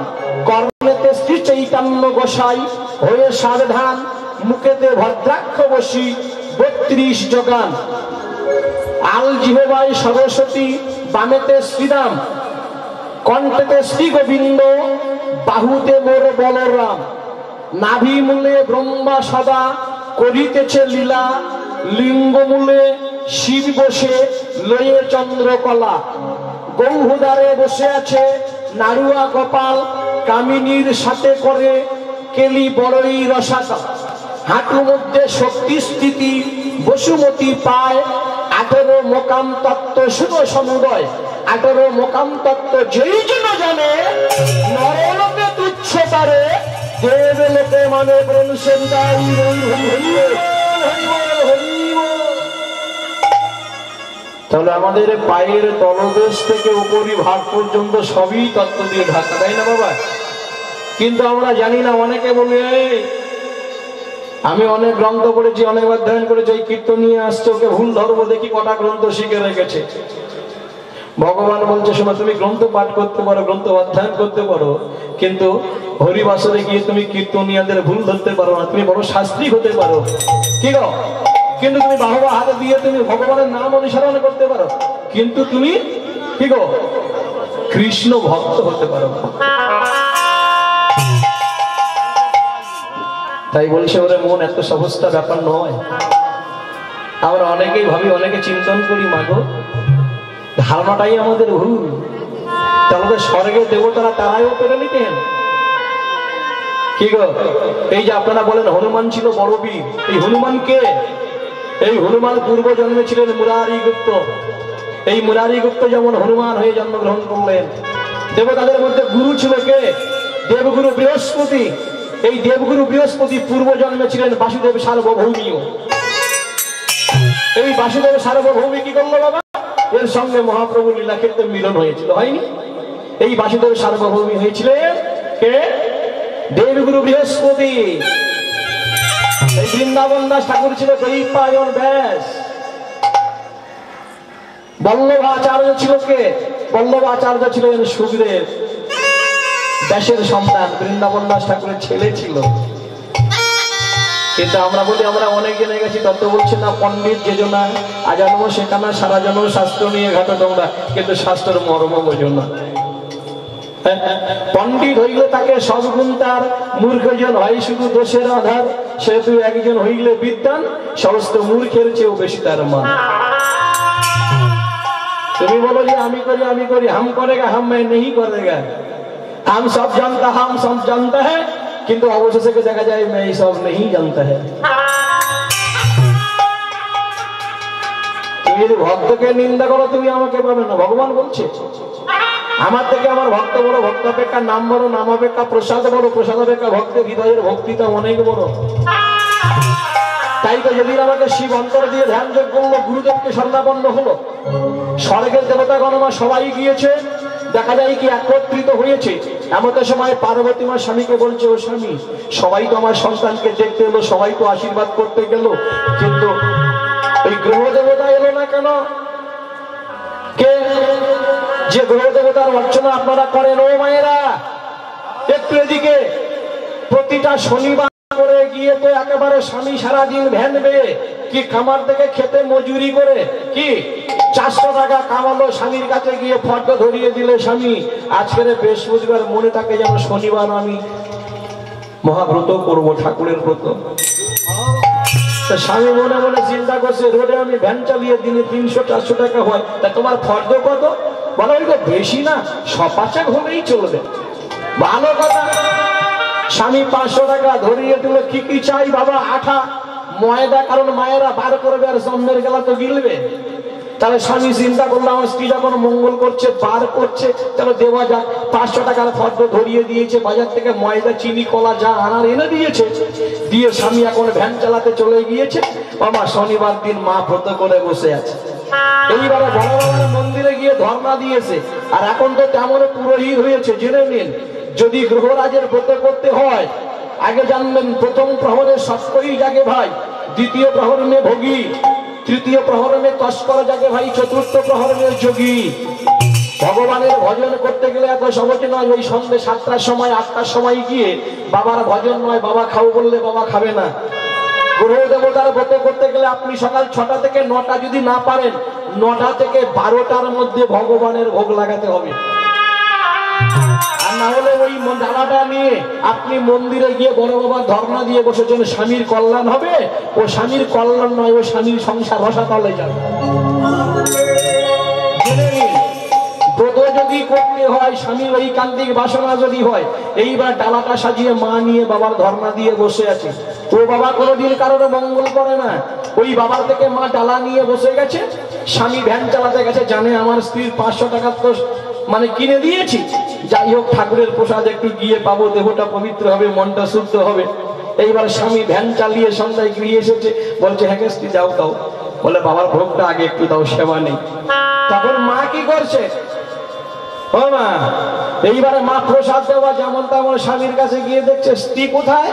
কর্ণেতে শ্রী চৈতন্য গোসাই হয়ে সাবধান, মুখেতে ভদ্রাক্ষ বসি 32 যোগান। আল জিহ্বায় সরস্বতী, বামেতে শ্রীরাম, কণ্ঠেতে শ্রী গোবিন্দ, বাহুতে মোর বলরাম। নাভি মূলে ব্রহ্মা সদা করিতেছে লীলা, লিঙ্গ মূলে শিব বসে লয়ে চন্দ্রকলা। গৌহদারে বসে আছে নাড়ুয়া গোপাল, কামিনীর সাথে করে কেলি বড়ই রসাকা। হাঁটু মধ্যে শক্তি স্থিতি বসুমতী পায়, 18 মোকাম তত্ত্ব শুনো সমুদয়। 18 মোকাম তত্ত্ব যেই জন জানে, নরলোকে তুচ্ছ তারে, দেবলোকে মানে প্রেম সেন্দাই। তাহলে আমাদের পায়ের তলদেশ থেকে উপরি ভাগ পর্যন্ত সবই তত্ত্ব দিয়ে ঢাকা, তাই না বাবা? কিন্তু আমরা জানি না। অনেকে বলে আমি অনেক গ্রন্থ পড়েছি, অনেক অধ্যয়ন করেছি, এই কীর্তন নিয়ে আসছে, ওকে ভুল ধরবো, দেখি কটা গ্রন্থ শিখে রেখেছে। ভগবান বলছে শোনো, তুমি গ্রন্থ পাঠ করতে পারো, গ্রন্থ অধ্যয়ন করতে পারো, কিন্তু হরিবাসরে গিয়ে তুমি কীর্তনিয়াদের ভুল ধরতে পারো না। তুমি বড় শাস্ত্রী হতে পারো, কি গো, কিন্তু তুমি বাহবা হাতে দিয়ে তুমি ভগবানের নাম অনুসরণ করতে পারো, কিন্তু তুমি কি গো কৃষ্ণ ভক্ত হতে পারো। তাই বলছে ওরে মন, এত সহজটা ব্যাপার নয়। আমরা অনেকেই ভাবি, অনেকে চিন্তন করি, মাগো ধারণাটাই আমাদের ভুল। তাহলে স্বর্গের দেবতারা তারাইও পেরে নিতেন, কি গো? এই যে আপনারা বলেন হনুমান ছিল বড় বীর, এই হনুমান কে? এই হনুমান পূর্ব জন্মে ছিলেন মুরারি গুপ্ত। এই মুরারি গুপ্ত যেমন হনুমান হয়ে জন্মগ্রহণ করলেন। দেবতাদের মধ্যে গুরু ছিল কে? দেবগুরু বৃহস্পতি। এই দেবগুরু বৃহস্পতি পূর্ব জন্মে ছিলেন বাসুদেব সার্বভৌমীয়। এই বাসুদেব সার্বভৌমী কি করলো বাবা? এর সঙ্গে মহাপ্রভু লীলাক্ষেত্রে মিলন হয়েছিল, হয়নি? এই বাসুদেব সার্বভৌমী হয়েছিলেন কে? দেবগুরু বৃহস্পতি। এই বৃন্দাবন দাস ঠাকুর ছিল দৈপায়ন ব্যাস। বল্লভাচার্য ছিল কে? বল্লভাচার্য ছিলেন সুখদেব, ব্যাসের সন্তান, বৃন্দাবন দাস ঠাকুরের ছেলে ছিল। কিন্তু আমরা বলি আমরা অনেক জেনে গেছি, তত বলছে না পণ্ডিত যেজনা আজানব সেখানা সারা জন্ম শাস্ত্র নিয়ে ঘাটো তোমরা, কিন্তু শাস্ত্রের মর্ম বোঝো না। পণ্ডিত হইলে তাকে সব গুণ তার, মূর্খজন হয় শুধু দোষের আধার। সেহেতু একজন হইলে বিদ্বান, সমস্ত মূর্খের চেয়েও বেশি তার মান। তুমি বলো যে আমি করি আমি করি, হাম করেগা হাম मैं नहीं करेगा, हम सब जानता है, কিন্তু অবশেষে দেখা যায় मैं सब नहीं जानता है। তুমি যদি ভক্তকে নিন্দা করো তুমি আমাকে পাবে না। ভগবান বলছে আমার থেকে আমার ভক্ত বড়, ভক্ত অপেক্ষা নাম বড়, নাম অপেক্ষা প্রসাদ বড়, প্রসাদ অপেক্ষা ভক্তের হৃদয়ের ভক্তিটা অনেক বড়। তাই তো যদি আমাকে শিব অন্তর দিয়ে ধ্যান যোগ করলো, গুরুদেবকে শরণাপন্ন হলো, স্বর্গের দেবতা গণমা সবাই গিয়েছে, দেখা যায় কি একত্রিত হয়েছে। এমন সময় পার্বতী মা স্বামীকে বলছে, ও স্বামী সবাই তো আমার সন্তানকে দেখতে এলো, সবাই তো আশীর্বাদ করতে গেল, কিন্তু ওই গ্রহ দেবতা এলো না কেন? কে? যে গ্রহ দেবতার অর্চনা আপনারা করেন, ও মায়েরা একটু এদিকে, প্রতিটা শনিবার করে গিয়ে তো একেবারে স্বামী সারাদিন ভ্যান বেয়ে কি খামার থেকে খেতে মজুরি করে কি 400 টাকা কামালো, স্বামীর কাছে গিয়ে ফর্দ ধরিয়ে দিলে স্বামী আজকের বৃহস্পতিবার মনে থাকে যেন শনিবার আমি মহাব্রত করব, ঠাকুরের ব্রত। স্বামী মনে মনে চিন্তা করছে রোডে আমি ভ্যান চালিয়ে দিনে 300-400 টাকা হয়, তা তোমার ফর্দ কত? বলো বেশি না, 5 হলেই চলবে। ভালো কথা। স্বামী 500 টাকা ধরিয়ে দিল। কি কি চাই বাবা? আঠা, ময়দা, কারণ মায়েরা বার করবে আর জন্মের গেলা তো গিলবে। তাহলে স্বামী চিন্তা করলো আমার স্ত্রী যখন মঙ্গল করছে, বার করছে, তাহলে দেওয়া যাক। 500 টাকার ফর্দ ধরিয়ে দিয়েছে, বাজার থেকে ময়দা, চিনি, কলা যা আনার এনে দিয়েছে। দিয়ে স্বামী এখন ভ্যান চালাতে চলে গিয়েছে। বাবা শনিবার দিন মা ব্রত করে বসে আছে। এইবারে বড় বাবার মন্দিরে গিয়ে ধর্ণা দিয়েছে। আর এখন তো তেমন পুরোহিত হয়েছে। জেনে নিন, যদি গ্রহরাজের ব্রত করতে হয় আগে জানবেন প্রথম প্রহরে সৎকই জাগে ভাই, দ্বিতীয় প্রহর মে ভোগী, তৃতীয় প্রহর মে তস্কর জাগে ভাই, চতুর্থ প্রহর মে যোগী। ভগবানের ভজন করতে গেলে এত সহজ নয়। ওই সন্ধ্যে 7টার সময় 8টার সময় গিয়ে বাবার ভজন নয়, বাবা খাও বললে বাবা খাবে না। গ্রহ দেবতার ব্রত করতে গেলে আপনি সকাল 6টা থেকে 9টা যদি না পারেন, 9টা থেকে 12টার মধ্যে ভগবানের ভোগ লাগাতে হবে। আর না হলে ওই ডালাটা নিয়ে আপনি মন্দিরে গিয়ে বড় বাবার ধর্ণা দিয়ে বসেছেন, স্বামীর কল্যাণ হবে। ও স্বামীর কল্যাণ নয়, ও স্বামীর সংসার রসাতলে যাবে। ব্রত যদি করতে হয়, স্বামীর ওই কান্তিক বাসনা যদি হয়, এইবার ডালাটা সাজিয়ে মা নিয়ে বাবার ধর্ণা দিয়ে বসে আছে। ও বাবা কোনোদিন কারোর মঙ্গল করে না। ওই বাবার থেকে মা ডালা নিয়ে বসে গেছে। স্বামী ভ্যান চালাতে গেছে, জানে আমার স্ত্রীর 500 টাকা তো মানে কিনে দিয়েছি, যাই হোক ঠাকুরের প্রসাদ একটু গিয়ে পাবো, দেহটা পবিত্র হবে, মনটা শুদ্ধ হবে। এইবার স্বামী ভ্যান চালিয়ে সন্ধ্যায় গিয়ে এসেছে, বলছে হ্যাঁ স্ত্রী যাও দাও। বলে বাবার ভোগটা আগে একটু দাও, সেবা নেই। তখন মা কি করছে? ও মা, এইবারে মা প্রসাদ দেওয়া যেমন তেমন স্বামীর কাছে গিয়ে দেখছে স্ত্রী কোথায়।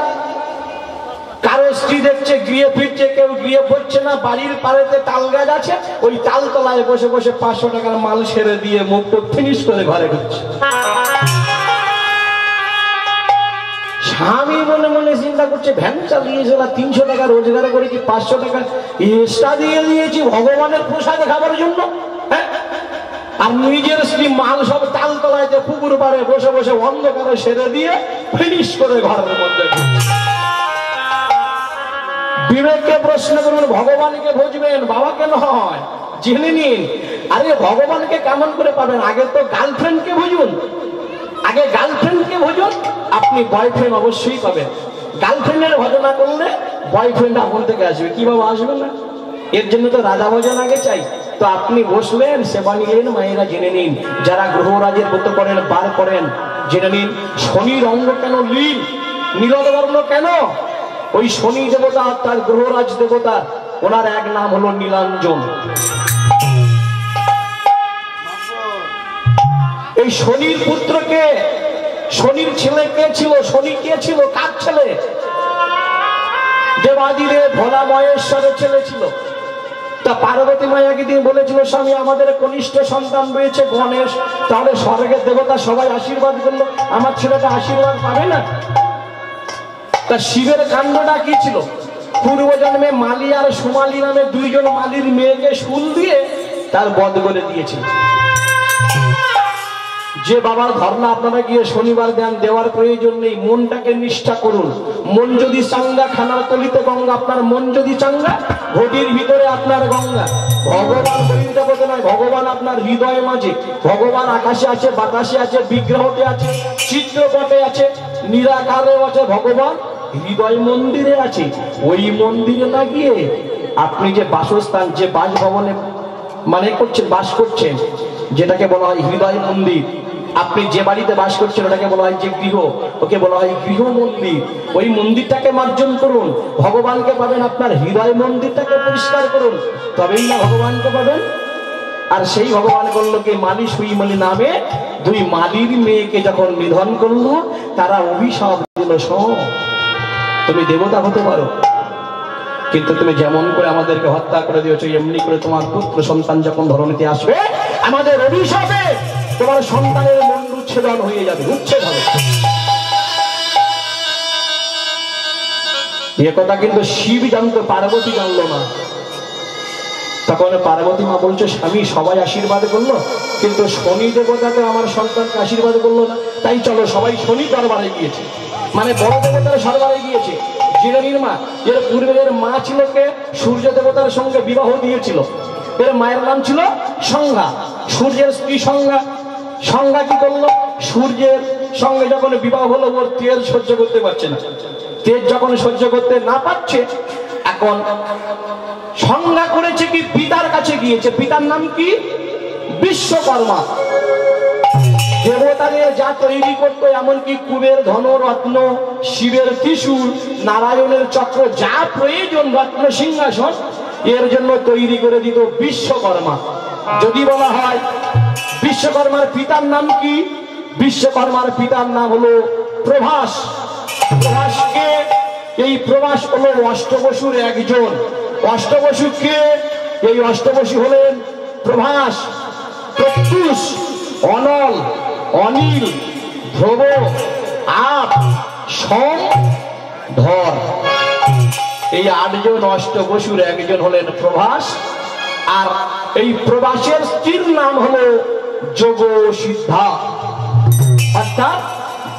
কারো স্ত্রী দেখছে গৃহে ফিরছে, কেউ গৃহে ফিরছে না। বাড়ির পাড়েতে তাল গাছ আছে, ওই তাল তলায় বসে বসে 500 টাকার মাল সেরে দিয়ে মুখটা ফিনিশ করে ঘরে ঢুকছে। স্বামী মনে মনে চিন্তা করছে ভ্যান চালিয়েছে, 300 টাকা রোজগার করেছি, 500 টাকা এক্সট্রা দিয়ে দিয়েছি ভগবানের প্রসাদ খাবার জন্য। হ্যাঁ, আর নিজের স্ত্রী মাল সব তাল তলায় পুকুর পাড়ে বসে বসে অন্ধকারে সেরে দিয়ে ফিনিশ করে ঘরের মধ্যে। বিবেককে প্রশ্ন করুন, ভগবানকে বুঝবেন, বাবাকে নয়। জেনে নিন, আরে ভগবানকে কেমন করে পাবেন? আগে তো গার্লফ্রেন্ডকে বুঝুন, আগে গার্লফ্রেন্ডকে বুঝুন, আপনি বয়ফ্রেন্ড অবশ্যই পাবেন। গার্লফ্রেন্ডের ভজনা করলে বয়ফ্রেন্ড আপন থেকে আসবে। কি বাবা আসবে না? এর জন্য তো রাধা ভজন আগে চাই। তো আপনি বসলেন, সেবা নিলেন। মায়েরা জেনে নিন, যারা গ্রহরাজের ব্রত করেন, বার করেন, জেনে নিন শনির অঙ্গ কেন নীল, নীলবর্ণ কেন? ওই শনি দেবতা, তার গ্রহরাজ দেবতা, ওনার এক নাম হলো নীলাঞ্জন। এই শনির পুত্রকে, শনির ছেলে কে ছিল? শনি কে ছিল? কার ছেলে? দেবাদিদেব ভোলা মহেশ্বরের ছেলে ছিল। তা পার্বতী মায়া একদিন বলেছিল স্বামী আমাদের কনিষ্ঠ সন্তান রয়েছে গণেশ, তাহলে স্বর্গের দেবতা সবাই আশীর্বাদ করলো, আমার ছেলেটা আশীর্বাদ পাবে না? তা শিবের কাণ্ডটা কি ছিল? পূর্ব জন্মে মালি আর সুমালি নামে 2 জন মালির মেয়েকে শুল দিয়ে তার বধ করে দিয়েছিল। যে বাবার ধর্ণা আপনারা গিয়ে শনিবার দেন, দেওয়ার প্রয়োজন নেই। মনটাকে নিষ্ঠা করুন। মন যদি চাঙ্গা, খানার তলিতে গঙ্গা। আপনার মন যদি চাঙ্গা, ঘটির ভিতরে আপনার গঙ্গা। ভগবান বহির্জগতে নয়, ভগবান আপনার হৃদয় মাঝে। ভগবান আকাশে আছে, বাতাসে আছে, বিগ্রহতে আছে, চিত্রপটে আছে, নিরাকারেও আছে। ভগবান হৃদয় মন্দিরে আছে। ওই মন্দিরে না গিয়ে আপনি যে বাসস্থান, যে বাসভবনে মানে করছেন, বাস করছেন, যেটাকে বলা হয় হৃদয় মন্দির, আপনি যে বাড়িতে বাস করছেন ওটাকে বলা হয় যে গৃহ, ওকে বলা হয় গৃহ মন্দির। ওই মন্দিরটাকে মার্জন করুন, ভগবানকে পাবেন। আপনার হৃদয় মন্দিরটাকে পরিষ্কার করুন, তবেই না ভগবানকে পাবেন। আর সেই ভগবান বললো কি, মালি সুইমলি নামে 2 মালির মেয়েকে যখন নিধন করলো, তারা অভিশাপ দিল, শোন তুমি দেবতা হতে পারো, কিন্তু তুমি যেমন করে আমাদেরকে হত্যা করে দিয়েছো, এমনি করে তোমার পুত্র সন্তান যখন ধরনীতে আসবে, আমাদের অভিশাপে তোমার সন্তানের মুন্ড উচ্ছেদন হয়ে যাবে, উচ্ছেদ হবে। এ কথা কিন্তু শিব জানতো, পার্বতী জানলো না। তখন পার্বতী মা বলছে, স্বামী সবাই আশীর্বাদ করলো, কিন্তু শনি দেবতা তো আমার সন্তানকে আশীর্বাদ করলো না, তাই চলো সবাই শনি দরবারে গিয়েছে, মানে বড় দেবতার দরবারে গিয়েছে। জেনে নিন মা, এর পূর্বে এর মা ছিল কে? সূর্য দেবতার সঙ্গে বিবাহ দিয়েছিল। এর মায়ের নাম ছিল সংজ্ঞা, সূর্যের স্ত্রী সংজ্ঞা। সংজ্ঞা কি করলো? সূর্যের সঙ্গে যখন বিবাহ হলো, ওর তেজ সহ্য করতে পারছে না। তেজ যখন সহ্য করতে না পারছে, এখন সংজ্ঞা করেছে কি, পিতার কাছে গিয়েছে। পিতার নাম কি? বিশ্বকর্মা। দেবতাদের যা তৈরি করতো, এমনকি কুবের ধন রত্ন, শিবের ত্রিশূল, নারায়ণের চক্র, যা প্রয়োজন রত্ন সিংহাসন, এর জন্য তৈরি করে দিত বিশ্বকর্মা। যদি বলা হয় বিশ্বকর্মার পিতার নাম কি? বিশ্বকর্মার পিতার নাম হলো প্রভাস। প্রভাসকে, এই প্রভাস হলো অষ্টবসুর একজন। অষ্টবসু কে? এই অষ্টবসু হলেন প্রভাস, প্রত্যুষ, অনল, অনিল, ধ্রুব, আপ, সোম, ধর। এই 8 জন অষ্টবসুর একজন হলেন প্রভাস। আর এই প্রভাসের স্ত্রীর নাম হলো যোগ সিদ্ধা, অর্থাৎ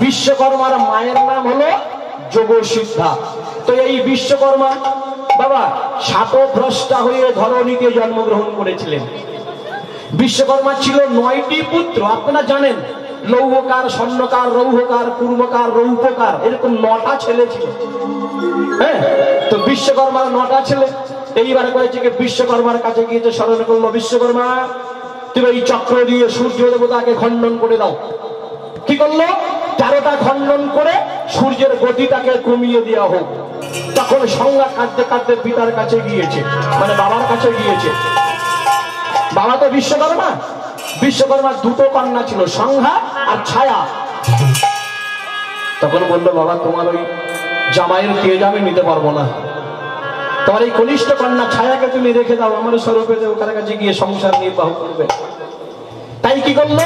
বিশ্বকর্মার মায়ের নাম হলো যোগ সিদ্ধা। তো এই বিশ্বকর্মা বাবা শাপগ্রস্তা হয়ে ধরণীতে জন্মগ্রহণ করেছিলেন। বিশ্বকর্মা ছিল 9টি পুত্র, আপনারা জানেন। লৌহকার, স্বর্ণকার, রৌহকার, কুর্মকার, রৌপকার, এরকম 9টা ছেলে ছিল। হ্যাঁ, তো বিশ্বকর্মার 9টা ছেলে। এইবার করেছে কি, বিশ্বকর্মার কাছে গিয়েছে, স্মরণ করলো, বিশ্বকর্মা তুমি এই চক্র দিয়ে সূর্য দেবতাকে খণ্ডন করে দাও। কি করলো? 13টা খণ্ডন করে সূর্যের গতিটাকে কমিয়ে দেওয়া হোক। তখন সংজ্ঞা কাঁদতে কাঁদতে পিতার কাছে গিয়েছে, মানে বাবার কাছে গিয়েছে। বাবা তো বিশ্বকর্মা। বিশ্বকর্মার 2টো কন্যা ছিল, সংজ্ঞা আর ছায়া। তখন বললো, বাবা তোমার ওই জামাইয়ের তেজ আমি নিতে পারবো না, তোমার এই কনিষ্ঠ কন্যা ছায়াকে তুমি রেখে দাও, আমার স্বরূপে ওখানে কাছে গিয়ে সংসার নির্বাহ করবে। তাই কি করলো?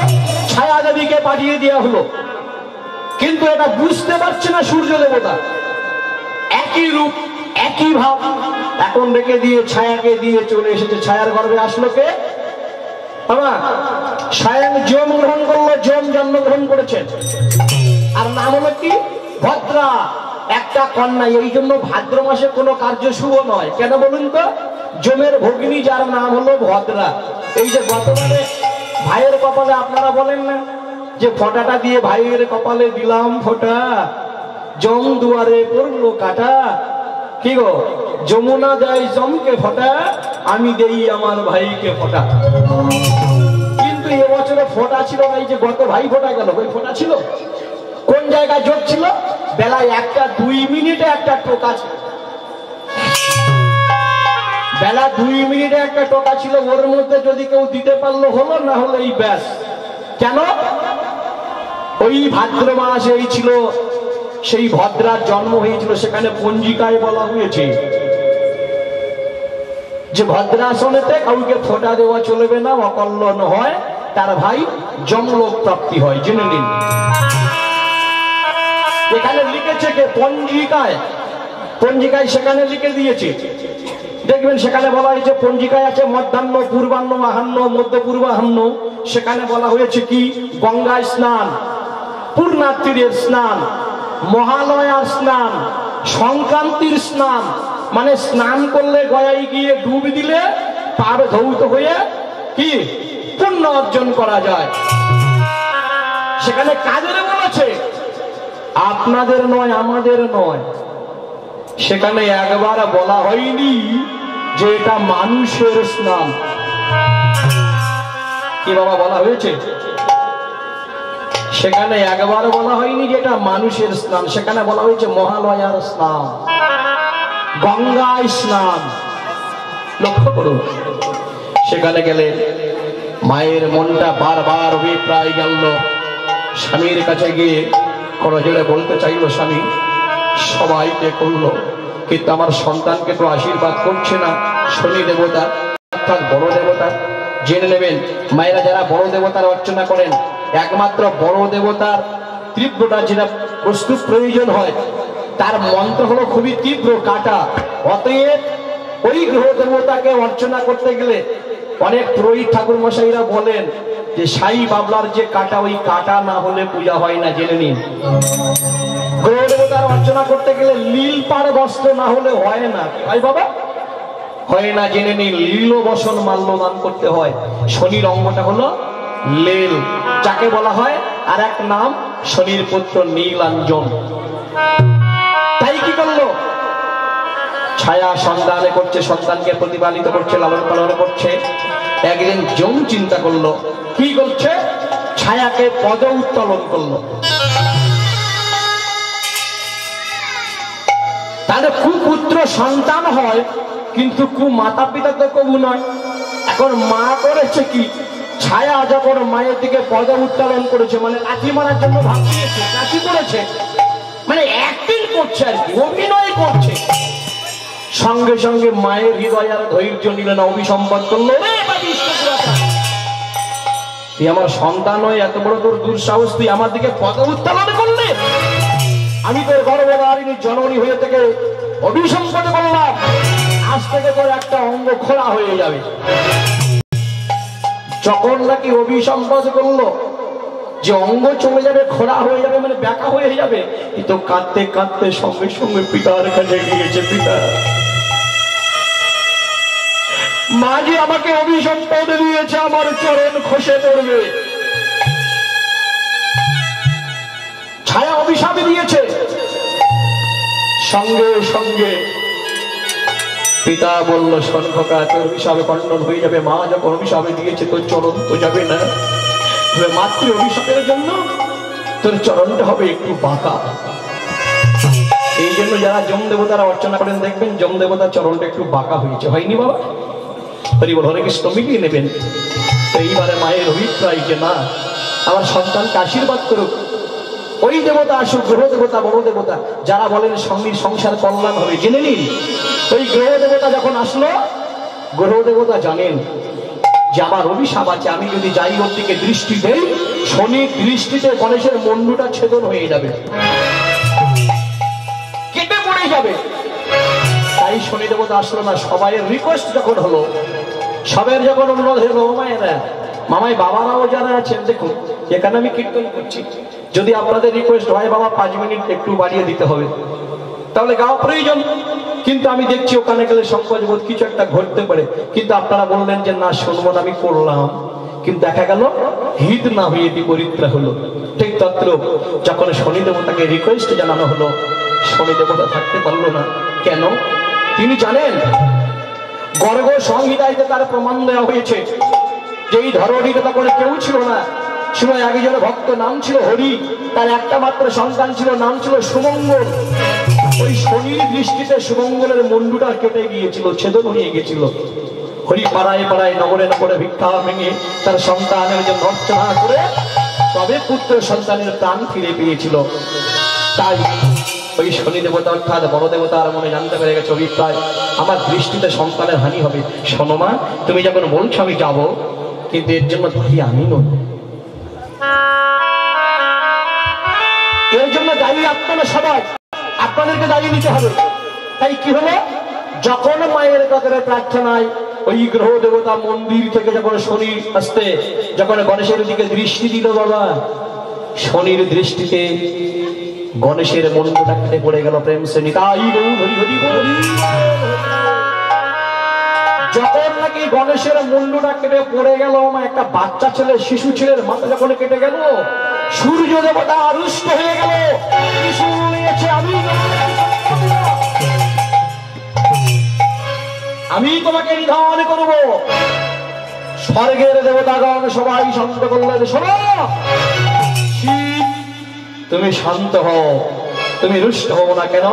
ছায়া দেবীকে পাঠিয়ে দেওয়া হলো। কিন্তু এটা বুঝতে পারছে না সূর্য দেবতা, একই রূপ একই ভাব। এখন রেখে দিয়ে ছায়াকে দিয়ে চলে এসেছে। ছায়ার গর্ভে আসলো কে? বাবা স্বয়ং যম গ্রহণ করলো, যম জন্মগ্রহণ করেছেন। আর নাম হলো কি? ভদ্রা, একটা কন্যা। এই জন্য ভাদ্র মাসে কোনো কার্য শুভ নয়। কেন বলুন তো? যমের ভগিনী যার নাম হলো ভদ্রা। এই যে গতকালে ভাইয়ের কপালে আপনারা বলেন না যে ফোঁটাটা দিয়ে ভাইয়ের কপালে দিলাম ফোঁটা, জম দুয়ারে পড়লো কাটা, কি গো যমুনা দেয় জমকে ফোঁটা, আমি দেই আমার ভাইকে ফোঁটা। কিন্তু এবছরে ফোঁটা ছিল না। এই যে গত ভাই ফোঁটা গেল, ওই ফোঁটা ছিল কোন জায়গায়? যোগ ছিল বেলায় 1টা 2 মিনিটে একটা টোকা ছিল। বেলা 2 মিনিটে একটা টোকা ছিল। ওর মধ্যে যদি কেউ দিতে পারলো হলো, না হলো এই ব্যাস। কেন? ওই ভাদ্র মাস এই ছিল, সেই ভদ্রার জন্ম হয়েছিল। সেখানে পঞ্জিকায় বলা হয়েছে যে ভদ্রাসনেতে কাউকে ফোঁটা দেওয়া চলবে না, অকল্যাণ হয়, তার ভাই যমলোক প্রাপ্তি হয়। জেনে নিন। এখানে লিখেছে কে? পঞ্জিকায়। পঞ্জিকায় সেখানে লিখে দিয়েছে, দেখবেন সেখানে বলা হয়েছে, পঞ্জিকায় আছে মধ্যাহ্ন, পূর্বাহ্ন, আহান্য, মধ্য পূর্বাহ্ন। সেখানে বলা হয়েছে কি? গঙ্গায় স্নান, পূর্ণাত্রীর স্নান, মহালয়ার স্নান, সংক্রান্তির স্নান। মানে স্নান করলে গয়ায় গিয়ে ডুব দিলে পার ধৌত হয়ে কি পুণ্য অর্জন করা যায়। সেখানে কাদের বলেছে? আপনাদের নয়, আমাদের নয়। সেখানে একবার বলা হয়নি যে এটা মানুষের স্নান। কি বাবা বলা হয়েছে? সেখানে একবার বলা হয়নি যে এটা মানুষের স্নান। সেখানে বলা হয়েছে মহালয়ার স্নান, গঙ্গায় স্নান। লক্ষ্য করুন। সেখানে গেলে মায়ের মনটা বারবার অভিপ্রায় গেল। স্বামীর কাছে গিয়ে করজোড়ে বলতে চাইল, স্বামী সবাইকে করলো, কিন্তু আমার সন্তানকে তো আশীর্বাদ করছে না শনি দেবতা, অর্থাৎ বড় দেবতা। জেনে নেবেন মায়েরা যারা বড় দেবতার অর্চনা করেন, একমাত্র বড় দেবতার তীব্রটা যেটা বস্তু প্রয়োজন হয়, তার মন্ত্র হলো খুবই তীব্র কাটা। অতএব ওই গ্রহ দেবতাকে অর্চনা করতে গেলে অনেক পুরোহিত ঠাকুর মশাইরা বলেন যে সাই বাবলার যে কাটা, ওই কাটা না হলে পূজা হয় না, জেনে নিন। গ্রহ দেবতার অর্চনা করতে গেলে লীল পাড় বস্ত্র না হলে হয় না। ভাই বাবা হয় না, জেনে নিন। লীল বসন মাল্য দান করতে হয়। শনির অঙ্গটা হলো লীল, যাকে বলা হয় আর এক নাম শনির পুত্র নীলাঞ্জন। তাই কি করলো? ছায়া সন্তানে করছে, সন্তানকে প্রতিপালিত করছে, লালন পালন করছে। একদিন যম চিন্তা করলো, কি করছে? ছায়াকে পদ উত্তোলন করলো। তাহলে কুপুত্র সন্তান হয়, কিন্তু কু মাতা পিতা তো কবু নয়। এখন মা করেছে কি? ছায়া যখন মায়ের দিকে পদ উত্তোলন করেছে, মানে লাঠি মারার জন্য ভাব দিয়েছে, লাঠি করেছে, মানে অ্যাক্টিং করছে আর কি, অভিনয় করছে। সঙ্গে সঙ্গে মায়ের হৃদয় আর ধৈর্য নিল না, অভিসম্পাদ করলো, তুই আমার সন্তান হয়ে এত বড় তোর দুঃসাহস, তুই আমার দিকে পদ উত্তোলন করলে, আমি তোর গর্ভধারিণী জননী হয়ে থেকে অভিসম্পাদ করলাম, আজ থেকে তোর একটা অঙ্গ খোলা হয়ে যাবে। যখন নাকি অভিসম্পাদ করলো যে অঙ্গ চলে যাবে, খোলা হয়ে যাবে, মানে ব্যাকা হয়ে যাবে, তো কাঁদতে কাঁদতে সঙ্গে সঙ্গে পিতার কাছে গিয়েছে। পিতা, মা যে আমাকে অভিসম্পদ দিয়েছে, আমার চরণ খসে পড়বে। ছায়া অভিশাপ দিয়েছে। সঙ্গে সঙ্গে পিতা বলল, শোন খোকা, তোর অভিশাপে খণ্ডন হয়ে যাবে। মা যখন অভিশাপে দিয়েছে, তোর চরণ তো যাবে না, মাতৃ অভিশাপের জন্য তোর চরণটা হবে একটু বাঁকা। এই জন্য যারা যম দেবতারা অর্চনা করেন, দেখবেন যম দেবতার চরণটা একটু বাঁকা হয়েছে। হয়নি বাবা? হরে কৃষ্ণ মিলিয়ে নেবেন। এইবারে মায়ের অভিপ্রায় যে না, আমার সন্তানকে আশীর্বাদ করুক, ওই দেবতা আসুক, গ্রহ দেবতা, বড় দেবতা, যারা বলেন সঙ্গী সংসার কল্যাণ হবে। জেনে নিন, ওই গ্রহ দেবতা যখন আসলো, গ্রহ দেবতা জানেন যে আমার অভিশাপ আছে, আমি যদি যাই ওর দিকে দৃষ্টি দেই, শনির দৃষ্টিতে গণেশের মুন্ডুটা ছেদন হয়ে যাবে, কেটে পড়ে যাবে। তাই শনি দেবতা আসলো না। সবাইয়ের রিকোয়েস্ট যখন হলো, সবের যখন অনুরোধ হলো, মায়েরা, মামাই বাবারাও যারা আছেন, দেখুন এখানে আমি কীর্তন করছি, যদি আপনাদের রিকোয়েস্ট হয় বাবা 5 মিনিট একটু বাড়িয়ে দিতে হবে, তাহলে গাওয়া প্রয়োজন। কিন্তু আমি দেখছি ওখানে গেলে সংকোচ বোধ কিছু একটা ঘটতে পারে, কিন্তু আপনারা বললেন যে না শুনবো না, আমি করলাম, কিন্তু দেখা গেল হিত না হয়ে বিপরীতটা হলো। ঠিক তত্র যখন শনি দেবতাকে রিকোয়েস্ট জানানো হলো, শনি দেবতা থাকতে পারলো না। কেন? তিনি জানেন, গর্গ সংহিতায় তার প্রমাণ দেওয়া হয়েছে যে এই ধরণীতে তখন কেউ ছিল না, ছিল একজন ভক্ত, নাম ছিল হরি, তার একটা মাত্র সন্তান ছিল, নাম ছিল সুমঙ্গল। ওই শনির দৃষ্টিতে সুমঙ্গলের মুন্ডুটা কেটে গিয়েছিল, ছেদন হয়ে গেছিল। হরি পাড়ায় পাড়ায়, নগরে নগরে ভিক্ষা ভেঙে তার সন্তানের জন্য অর্চনা করে তবে পুত্র সন্তানের প্রাণ ফিরে পেয়েছিল। তাই ওই শনি দেবতা অর্থাৎ বড় দেবতার মনে জানতে পেরে গেছে অভিপ্রায়, আমার দৃষ্টিতে সন্তানের হানি হবে। শোনো মা, তুমি যখন বলছো আমি যাব, কিন্তু এর জন্য দায়ী আমি নই, এর জন্য দায়ী আপনারা সবাই, আপনাদেরকে দায়ী নিতে হবে। তাই কি হলো, যখন মায়ের কাছে প্রার্থনায় ওই গ্রহ দেবতা মন্দির থেকে যখন শনি আসতে, যখন গণেশের দিকে দৃষ্টি দিল, বাবা শনির দৃষ্টিতে গণেশের মুন্ডটা কেটে পড়ে গেল। প্রেম সে নিতাই গৌর হরি হরি হরি। যখন নাকি গণেশের মুন্ডটা কেটে পড়ে গেল, একটা বাচ্চা ছেলে, শিশু ছেলের মাথা যখন কেটে গেল, সূর্য দেবতা রুষ্ট হয়ে গেল। আমি তোমাকে নিধন করব। স্বর্গের দেবতাগণ সবাই শান্ত করলেন, শোনো তুমি শান্ত হও, তুমি রুষ্ট হও না কেন?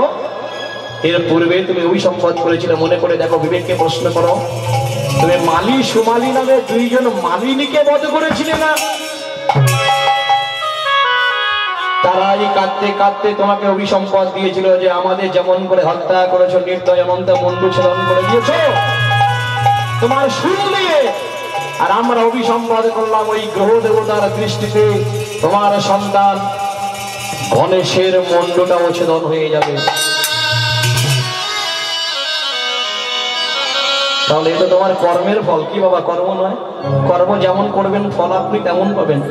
এর পূর্বে তুমি অভিসম্পাদ করেছিলে, মনে করে দেখো, বিবেককে প্রশ্ন করো। তুমি মালি সুমালি নামে 2 জন মালিনীকে বধ করেছিলে না? তারাই কাঁদতে কাঁদতে তোমাকে অভিসম্পাদ দিয়েছিল যে আমাদের যেমন করে হত্যা করেছো, নির্দয় অনন্ত মুন্ডু ছেদন করে দিয়েছো তোমার সুর নিয়ে। আর আমরা অভিসম্পাদ করলাম ওই গ্রহ দেবতার দৃষ্টিতে তোমার সন্তান গণেশের মণ্ডটাও ছেদন হয়ে যাবে। তাহলে এটা তোমার কর্মের ফল। কি বাবা, কর্ম নয়? কর্ম যেমন করবেন ফল আপনি তেমন পাবেন।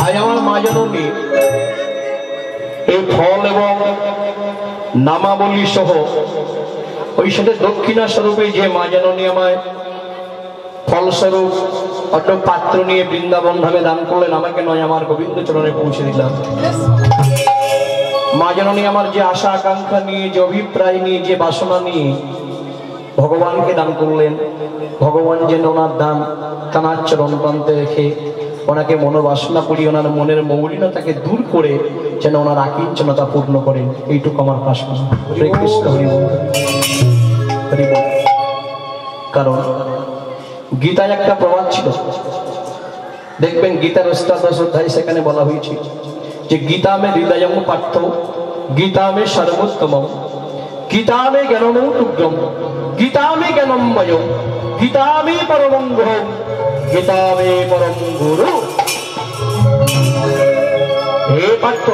আজ আমার মা জননী এই ফল এবং নামাবলী সহ ওই সাথে দক্ষিণা স্বরূপে যে মা জননী আমায় ফলস্বরূপ অন্য পাত্র নিয়ে বৃন্দাবন ধামে দান করলেন, আমাকে নয় আমার গোবিন্দ চরণে পৌঁছে দিলাম। মা জননী আমার যে আশা আকাঙ্ক্ষা নিয়ে, যে অভিপ্রায় নিয়ে, যে বাসনা নিয়ে ভগবানকে দান করলেন, ভগবান যেন ওনার দান তানার চরণ প্রান্তে রেখে ওনাকে মনোবাসনা করি, ওনার মনের মৌলিনতাকে দূর করে যেন ওনার আকিঞ্চনতা পূর্ণ করেন, এইটুকু আমার বাসনা। হরে কৃষ্ণ, হরি বল, হরি বল। কারণ গীতায় একটা প্রবাদ ছিল, দেখবেন গীতার অষ্টাদশ অধ্যায়, সেখানে বলা হয়েছে যে গীতা মে হৃদয়ম পার্থ, গীতা মে সর্বোত্তমম, গীতা মে জ্ঞানমৌটুগ্রম, গীতা মে জ্ঞানমময়ম, গীতা মে পরমং গুরুম, গীতা মে পরম গুরু। হে পার্থ,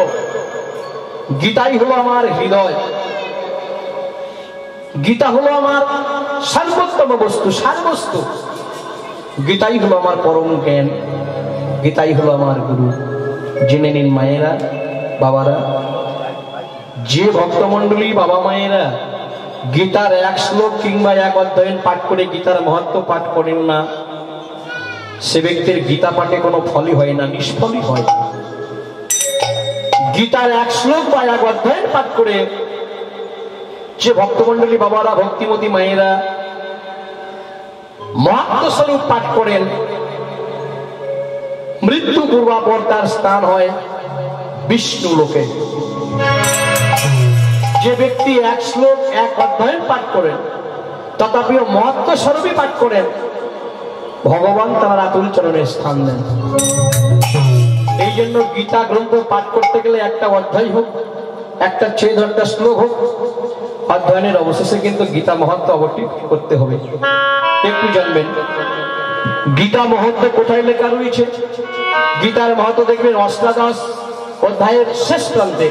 গীতাই হলো আমার হৃদয়, গীতা হলো আমার সর্বোত্তম বস্তু, সারবস্তু। গীতাই হলো আমার পরম জ্ঞান, গীতাই হলো আমার গুরু। জেনে নিন মায়েরা, বাবারা, যে ভক্তমন্ডলী বাবা মায়েরা গীতার এক শ্লোক কিংবা এক অধ্যায়ন পাঠ করে গীতার মহত্ব পাঠ করেন না, সে ব্যক্তির গীতা পাঠে কোনো ফলই হয় না, নিষ্ফলই হয়। গীতার এক শ্লোক বা এক অধ্যায়ন পাঠ করে যে ভক্তমন্ডলী বাবারা, ভক্তিমতী মায়েরা মহাত্ম স্বরূপ পাঠ করেন, মৃত্যু পূর্বাপর তার স্থান হয় বিষ্ণু লোকে। যে ব্যক্তি এক শ্লোক এক অধ্যায়ন পাঠ করেন, তথাপিও মহাত্ম স্বরূপই পাঠ করেন, ভগবান তার আতুল চরণে স্থান দেন। এই জন্য গীতা গ্রন্থ পাঠ করতে গেলে একটা অধ্যায় হোক, একটা ছেদ, একটা শ্লোক হোক, অধ্যয়নের অবশেষে কিন্তু গীতা মহত্ব অবতীর্ণ করতে হবে। একটু জানবেন গীতা মহত্ব কোথায় লেখা রয়েছে। গীতার মহত্ব দেখবেন অষ্টাদশ অধ্যায়ের শেষ প্রান্তে,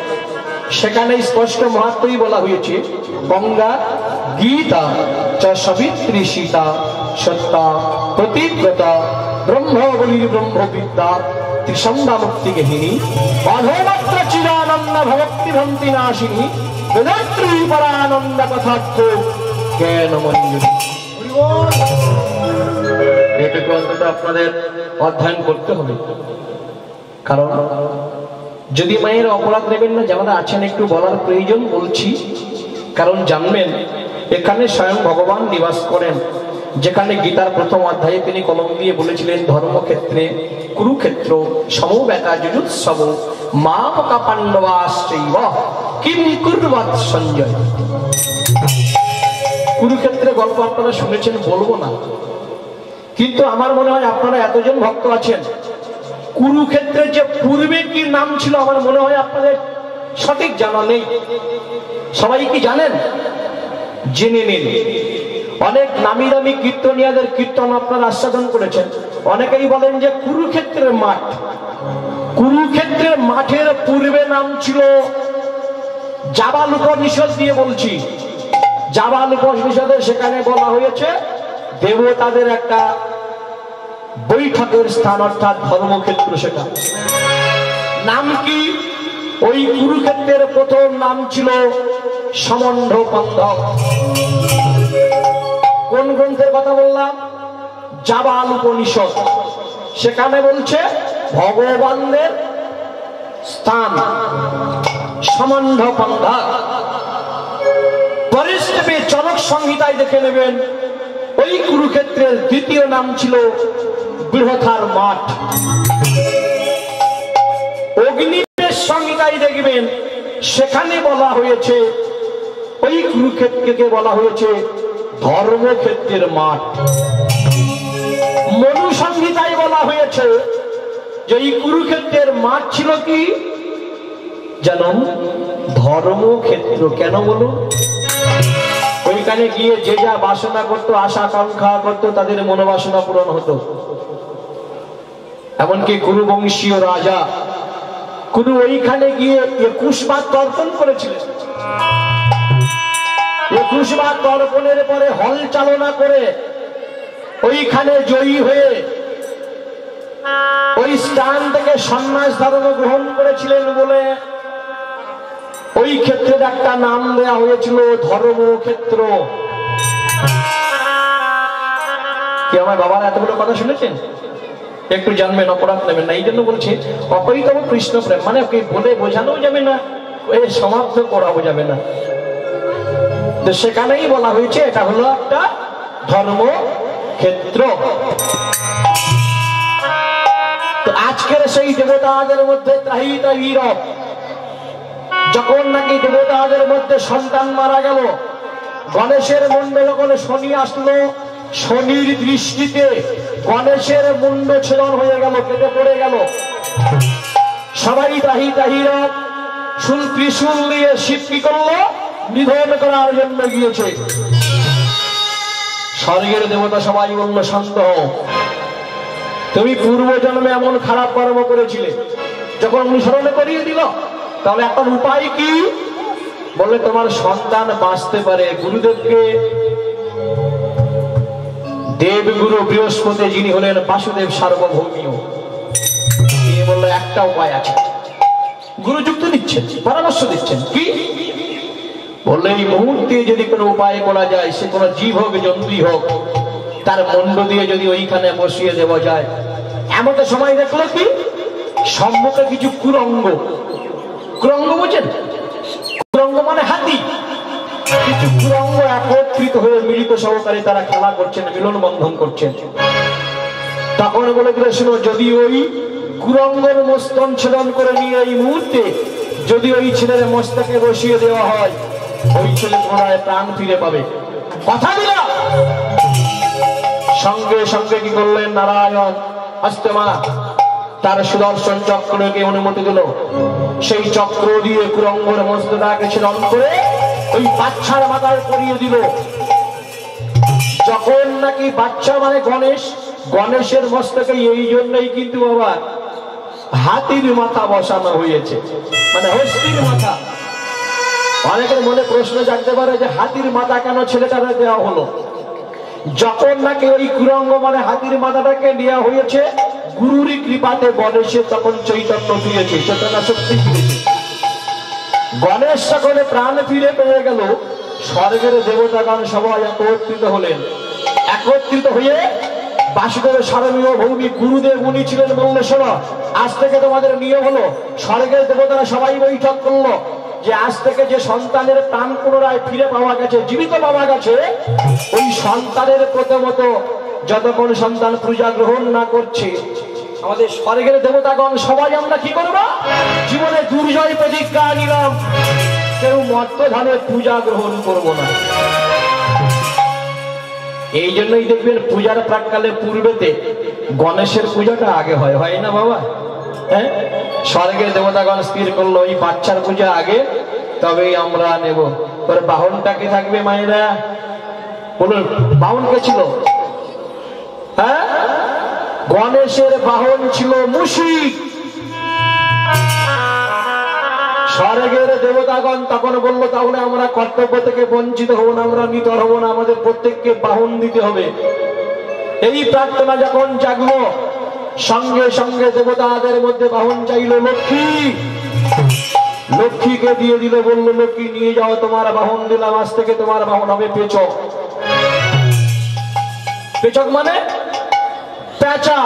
সেখানে স্পষ্ট মহাত্মই বলা হয়েছে, গঙ্গা গীতা চ সবিত্রী সীতা সত্তা প্রতিব্রতা ব্রহ্মবলীর ব্রহ্মবিদ্যা ত্রিসন্ধ্যা মুক্তি গেহিনী অধোমাত্র চিরানন্দ ভক্তি ভ্রান্তি নাশিনী বেদাত্রী পরানন্দ কথার্থ জ্ঞান মঞ্জুরি। এটুকু অন্তত আপনাদের অধ্যয়ন করতে হবে। কারণ যদি মায়ের অপরাধ নেবেন না, যারা আছেন একটু বলার প্রয়োজন বলছি, কারণ জানবেন এখানে স্বয়ং ভগবান নিবাস করেন। যেখানে গীতার প্রথম অধ্যায়ে তিনি কলম দিয়ে বলেছিলেন, ধর্মক্ষেত্রে কুরুক্ষেত্র সমবেতা যুজুৎসব মামকা পাণ্ডবাশ্চৈব কিম কুর্বৎ সঞ্জয়। কুরুক্ষেত্রে গল্প আপনারা শুনেছেন, বলবো না, কিন্তু আমার মনে হয় আপনারা এতজন ভক্ত আছেন, কুরুক্ষেত্রের যে পূর্বে কি নাম ছিল আমার মনে হয় আপনাদের সঠিক জানা নেই। সবাই কি জানেন? জেনে নিন। অনেক নামি দামি কীর্তনিয়াদের কীর্তন আপনারা আস্বাদন করেছেন। অনেকেই বলেন যে কুরুক্ষেত্রের মাঠ, কুরুক্ষেত্রের মাঠের পূর্বে নাম ছিল জাবাল উপনিষদ দিয়ে বলছি। জাবাল উপনিষদে সেখানে বলা হয়েছে দেবতাদের একটা বৈঠকের স্থান, অর্থাৎ ধর্মক্ষেত্র। সেটা নাম কি? ওই কুরুক্ষেত্রের প্রথম নাম ছিল সমন্ধ পন্ধক। কোন গ্রন্থের কথা বললাম? জাবাল উপনিষদ। সেখানে বলছে ভগবানদের স্থান সম্বন্ধ পন্থা। পরিস্থিতি চরক সংহিতায় দেখে নেবেন, ওই কুরুক্ষেত্রের দ্বিতীয় নাম ছিল বৃহথার মাঠ। অগ্নিবেশ সংহিতায় দেখবেন, সেখানে বলা হয়েছে ওই কুরুক্ষেত্রকে বলা হয়েছে ধর্মক্ষেত্রের মাঠ। মনু সংহিতায় বলা হয়েছে যে এই কুরুক্ষেত্রের মাঠ ছিল কি জানো? ধর্মক্ষেত্র। কেন বলুন? ওইখানে গিয়ে যে যা বাসনা করতো, আশা আকাঙ্ক্ষা করতো, তাদের মনোবাসনা পূরণ হতো। এমনকি কুরুবংশীয় রাজা কুরু ওইখানে গিয়ে 21 বার তর্পণ করেছিলেন। 21 বার তর্পণের পরে হল চালনা করে ওইখানে জয়ী হয়ে ওই স্থান থেকে সন্ন্যাস ধর্ম গ্রহণ করেছিলেন বলে ওই ক্ষেত্রে একটা নাম দেয়া হয়েছিল ধর্মক্ষেত্র। কি আমার বাবার এতগুলো কথা শুনেছেন? একটু জানবেন, অপরাধ নেবেন না। এই জন্য বলছি অপরিতম কৃষ্ণ প্রেম মানে ওকে বলে বোঝানো যাবে না, সমাপ্ত করাও যাবে না। তো সেখানেই বলা হয়েছে এটা হলো একটা ধর্মক্ষেত্র। তো আজকের সেই দেবতাদের মধ্যে ত্রাহি ত্রাহি রব, যখন নাকি দেবতাদের মধ্যে সন্তান মারা গেল, গণেশের মুন্ডে যখন শনি আসলো, শনির দৃষ্টিতে গণেশের মুন্ড ছেদন হয়ে গেল, কেটে পড়ে গেল। সবাই ত্রাহি ত্রাহি রব ত্রিশূল দিয়ে শিব কি করলো? নিধন করার জন্য গিয়েছে। স্বর্গের দেবতা সবাই বলল, শান্ত হও, তুমি পূর্ব জন্মে এমন খারাপ কর্ম করেছিলে, যখন অনুসরণ করিয়ে দিল, তাহলে এখন উপায় কি? বললে তোমার সন্তান বাঁচতে পারে। গুরুদেবকে দেবগুরু বৃহস্পতি, যিনি হলেন বাসুদেব সার্বভৌমীয়, তিনি বললো একটা উপায় আছে। গুরু যুক্তি দিচ্ছেন, পরামর্শ দিচ্ছেন। কি? বললে এই মুহূর্তে যদি কোনো উপায় করা যায়, সে কোনো জীব হোক জন্তুই হোক, তার মুন্ড দিয়ে যদি ওইখানে বসিয়ে দেওয়া যায়। এমন সময় দেখলো কি সম্মুখে কিছু কুরঙ্গ, কুরঙ্গ বুঝেন? কুরঙ্গ মানে হাতি। কিছু কুরঙ্গ একত্রিত হয়ে মিলিত সহকারে তারা খেলা করছেন, মিলন বন্ধন করছেন। তখন বলে দিলে, শুনো, যদি ওই কুরঙ্গের মস্তন ছেদন করে নিয়ে এই মুহূর্তে যদি ওই ছেলের মস্তকে বসিয়ে দেওয়া হয়, ওই ছেলে পুনরায় প্রাণ ফিরে পাবে। কথা দিল। সঙ্গে সঙ্গে কি করলেন? নারায়ণ হস্তমা তার সুদর্শন চক্রকে অনুমতি দিল। সেই চক্র দিয়ে কুরঙ্গের মস্তটাকে ছেদন করে ওই বাচ্চার মাথায় পরিয়ে দিল। যখন নাকি বাচ্চা মানে গণেশ, গণেশের মস্তকে এই জন্যই কিন্তু বাবা হাতির মাথা বসানো হয়েছে, মানে হস্তির মাথা। অনেকের মনে প্রশ্ন জাগতে পারে যে হাতির মাথা কেন ছেলেটারে দেওয়া হলো? যখন নাকি ওই কুরঙ্গ মানে হাতির মাথাটাকে দেওয়া হয়েছে, গুরুরই কৃপাতে গণেশের তখন চৈতন্য ফিরেছে, চেতনা শক্তি ফিরেছে। গণেশ সকলে প্রাণ ফিরে পেয়ে গেল। স্বর্গের দেবতাগণ সবাই একত্রিত হলেন। একত্রিত হয়ে বাসুদেবের সার্বভৌমী গুরুদেব উনি ছিলেন, বললে শোনো, আজ থেকে তোমাদের নিয়ম হলো, স্বর্গের দেবতারা সবাই বৈঠক করলো যে আজ থেকে যে সন্তানের প্রাণ পুনরায় ফিরে পাওয়া গেছে, জীবিত পাওয়া গেছে, ওই সন্তানের প্রথমত যতক্ষণ সন্তান পূজা গ্রহণ না করছে, আমাদের স্বর্গের দেবতাগণ সবাই আমরা কি করব? জীবনে দুর্জয় প্রতিজ্ঞা নিলাম, কেউ মর্তধানের পূজা গ্রহণ করব না। এই জন্যই দেখবেন পূজার প্রাককালে পূর্বেতে গণেশের পূজাটা আগে হয়, হয় না বাবা? হ্যাঁ, স্বর্গের দেবতাগণ স্থির করলো এই বাচ্চার পূজা আগে, তবেই আমরা নেব। তোর বাহনটা কি থাকবে মায়েরা? বলুন, বাহন কে ছিল? হ্যাঁ, গণেশের বাহন ছিল মুশিক। স্বর্গের দেবতাগণ তখন বললো, তাহলে আমরা কর্তব্য থেকে বঞ্চিত হব না, আমরা নিতর হব না, আমাদের প্রত্যেককে বাহন দিতে হবে। এই প্রার্থনা যখন জাগলো, সঙ্গে সঙ্গে দেবতাদের মধ্যে বাহন চাইল লক্ষ্মী। লক্ষ্মীকে দিয়ে দিল, বললো লক্ষ্মী নিয়ে যাও, তোমার বাহন দিলাম, আজ থেকে তোমার বাহন হবে পেচক। পেচক মানে পেঁচা।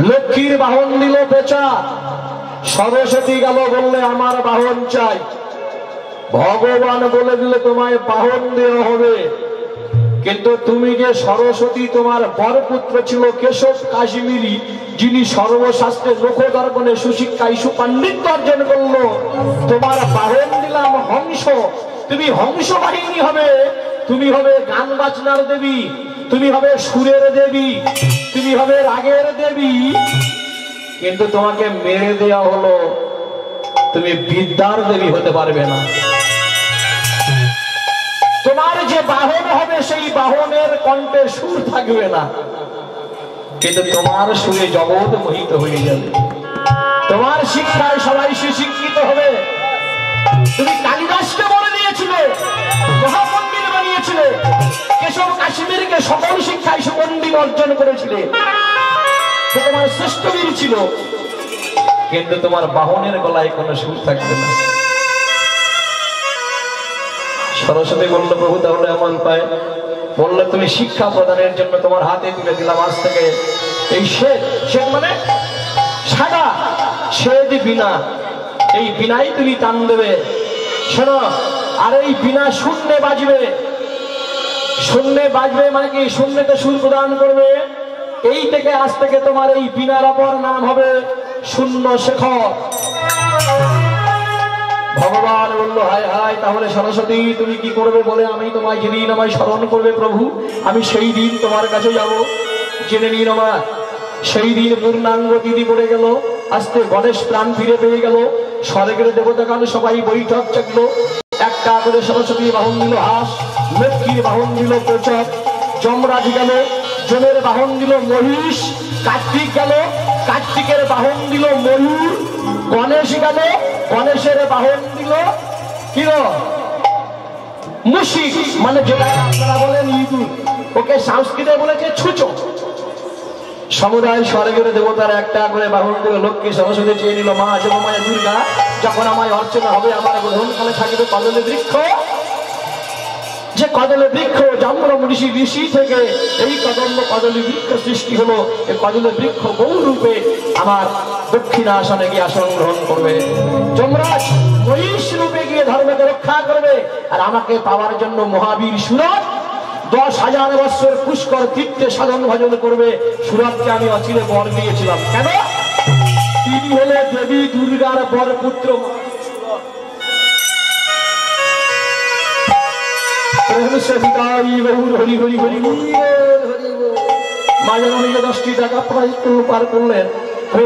লক্ষ্মীর বাহন দিল পেঁচা, সরস্বতী গেল বললে আমার বাহন চাই। ভগবান বলে দিলে তোমায় বাহন দেওয়া হবে, কিন্তু তুমি যে সরস্বতী তোমার বরপুত্র ছিল কেশব কাশ্মীরি, যিনি সর্বশাস্ত্রে লোকদর্পণে সুশিক্ষায় সুপাণ্ডিত্য অর্জন করলো, তোমার বাহন দিলাম হংস। তুমি হংস বাহিনী হবে, তুমি হবে গান বাজনার দেবী, তুমি হবে সুরের দেবী, তুমি হবে রাগের দেবী, কিন্তু তোমাকে মেরে দেওয়া হলো, তুমি বিদ্যার দেবী হতে পারবে না। তোমার যে বাহন হবে সেই বাহনের কণ্ঠে সুর থাকবে না, কিন্তু তোমার সুরে জগৎ মোহিত হয়ে যাবে। তোমার শিক্ষায় সবাই সুশিক্ষিত হবে। তুমি কালিদাসকে বলে দিয়েছিলে, মহাপণ্ডিত বানিয়েছিলে, কেশব কাশ্মীরকে সকল শিক্ষায় সুপণ্ডিত অর্জন করেছিলে, সে তোমার শ্রেষ্ঠ বীর ছিল, কিন্তু তোমার বাহনের গলায় কোনো সুর থাকবে না। সরস্বতী বলল, প্রভু তাহলে এমন পায়? বললো, তুমি শিক্ষা প্রদানের জন্য তোমার হাতে তুলে দিলাম আজ থেকে এই শ্বেত, শ্বেত মানে সাদা, শ্বেত বীণা, এই বীণাই তুমি টান দেবে। শোনো, আর এই বীণা শূন্যে বাজবে। শূন্যে বাজবে মানে কি? শূন্যতে সুর প্রদান করবে। এই থেকে আজ থেকে তোমার এই বীণার অপর নাম হবে শূন্য শেখর। ভগবান বললো, হায় হায়, তাহলে সরস্বতী তুমি কি করবে? বলে, আমি তোমায় যেদিন আমায় স্মরণ করবে প্রভু, আমি সেই দিন তোমার কাছে যাব। জেনে নিন আমার, সেই দিন পূর্ণাঙ্গ তিথি পড়ে গেল। আস্তে গণেশ প্রাণ ফিরে পেয়ে গেল। স্বর্গের দেবতাগণ সবাই বৈঠক চাকলো। একটা করে সরস্বতী বাহন দিল হাঁস, লক্ষ্মীর বাহন দিল পেঁচক, যমরাজ গেল, যমের বাহন দিল মহিষ, কার্তিক গেল, কার্তিকের বাহন দিল ময়ূর, গণেশ গেল, গণেশের বাহন দিল কি গো? মুশিক, মানে যেটা আপনারা বলেন ইঁদুর, ওকে সংস্কৃতে বলেছে ছুঁচো। সমুদায় স্বর্গের দেবতার একটা করে বাহন দিল। লক্ষ্মী সরস্বতী চেয়ে নিল, মা যোগমায়া দুর্গা, যখন আমায় অর্চনা হবে আমার গ্রহণকালে থাকবে কদলে বৃক্ষ। যে কদলে বৃক্ষ জন্ম ঋষি ঋষি থেকে এই কদলী বৃক্ষ সৃষ্টি হলো। এই কদলে বৃক্ষ বহু রূপে আমার দক্ষিণ আসনে গিয়ে আসন গ্রহণ করবে। যমরাজ মহিষ রূপে গিয়ে ধর্মকে রক্ষা করবে। আর আমাকে পাওয়ার জন্য মহাবীর সুরত 10,000 বছর পুষ্কর তীর্থে সাধন ভজন করবে। সুরতকে আমি অচিরে বর দিয়েছিলাম। কেন? তিনি হলে দেবী দুর্গার বর পুত্র।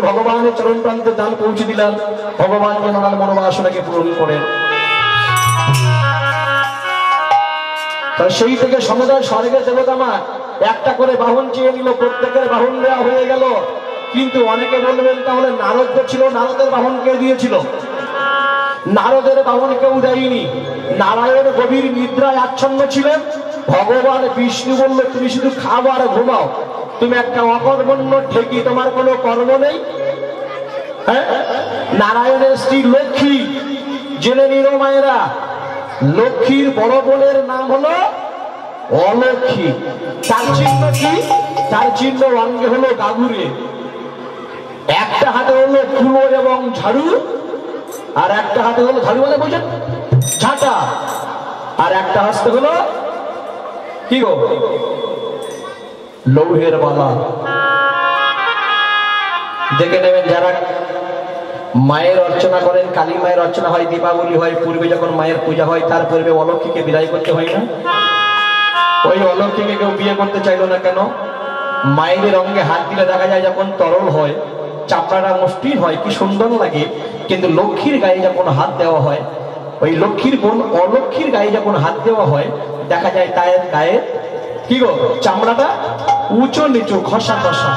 ভগবানের চরণ প্রান্তে দান পৌঁছে দিলাম। ভগবান নানান মনোবাসনাকে পূরণ করেন। সেই থেকে সমুদায় স্বর্গের দেবতা মা একটা করে বাহন চেয়ে নিল। প্রত্যেকের বাহন দেওয়া হয়ে গেল। কিন্তু অনেকে বলবেন, তাহলে নারদ ছিল, নারদের বাহন কে দিয়েছিল? নারদের বাহন কেউ দেয়নি। নারায়ণ গভীর নিদ্রায় আচ্ছন্ন ছিলেন। ভগবান বিষ্ণু বলল, তুমি শুধু খাও আর ঘুমাও, তুমি একটা অকর্মণ্য ঠেকি, তোমার কোনো কর্ম নেই। হ্যাঁ, নারায়ণের স্ত্রী লক্ষ্মী, জেনে নিল মায়েরা, লক্ষ্মীর বড় বোনের নাম হলো অলক্ষ্মী। তার চিহ্ন কি? তার চিহ্ন অঙ্গে হলো গাগুরে। একটা হাতে হলো কুলো এবং ঝাড়ু, আর একটা হাতে হলো ঝাড়ু মানে বুঝেন ঝাঁটা, আর একটা হাতে হলো কি গো? লৌহের বালা। দেখে নেবেন, যারা মায়ের অর্চনা করেন, কালী মায়ের অর্চনা হয়, দীপাবলি হয়, পূর্বে যখন মায়ের পূজা হয় তার পূর্বে অলক্ষ্মীকে বিদায় করতে হয় না? ওই অলক্ষ্মীকে কেউ বিয়ে করতে চাইলো না কেন? মায়ের অঙ্গে হাত দিলে দেখা যায় যখন তরল হয়, চাপড়াটা মসৃণ হয়, কি সুন্দর লাগে। কিন্তু লক্ষ্মীর গায়ে যখন হাত দেওয়া হয়, ওই লক্ষ্মীর বোন অলক্ষ্মীর গায়ে যখন হাত দেওয়া হয়, দেখা যায় তার গায়ে কি গো? চামড়াটা উঁচু নিচু, খসা খসা,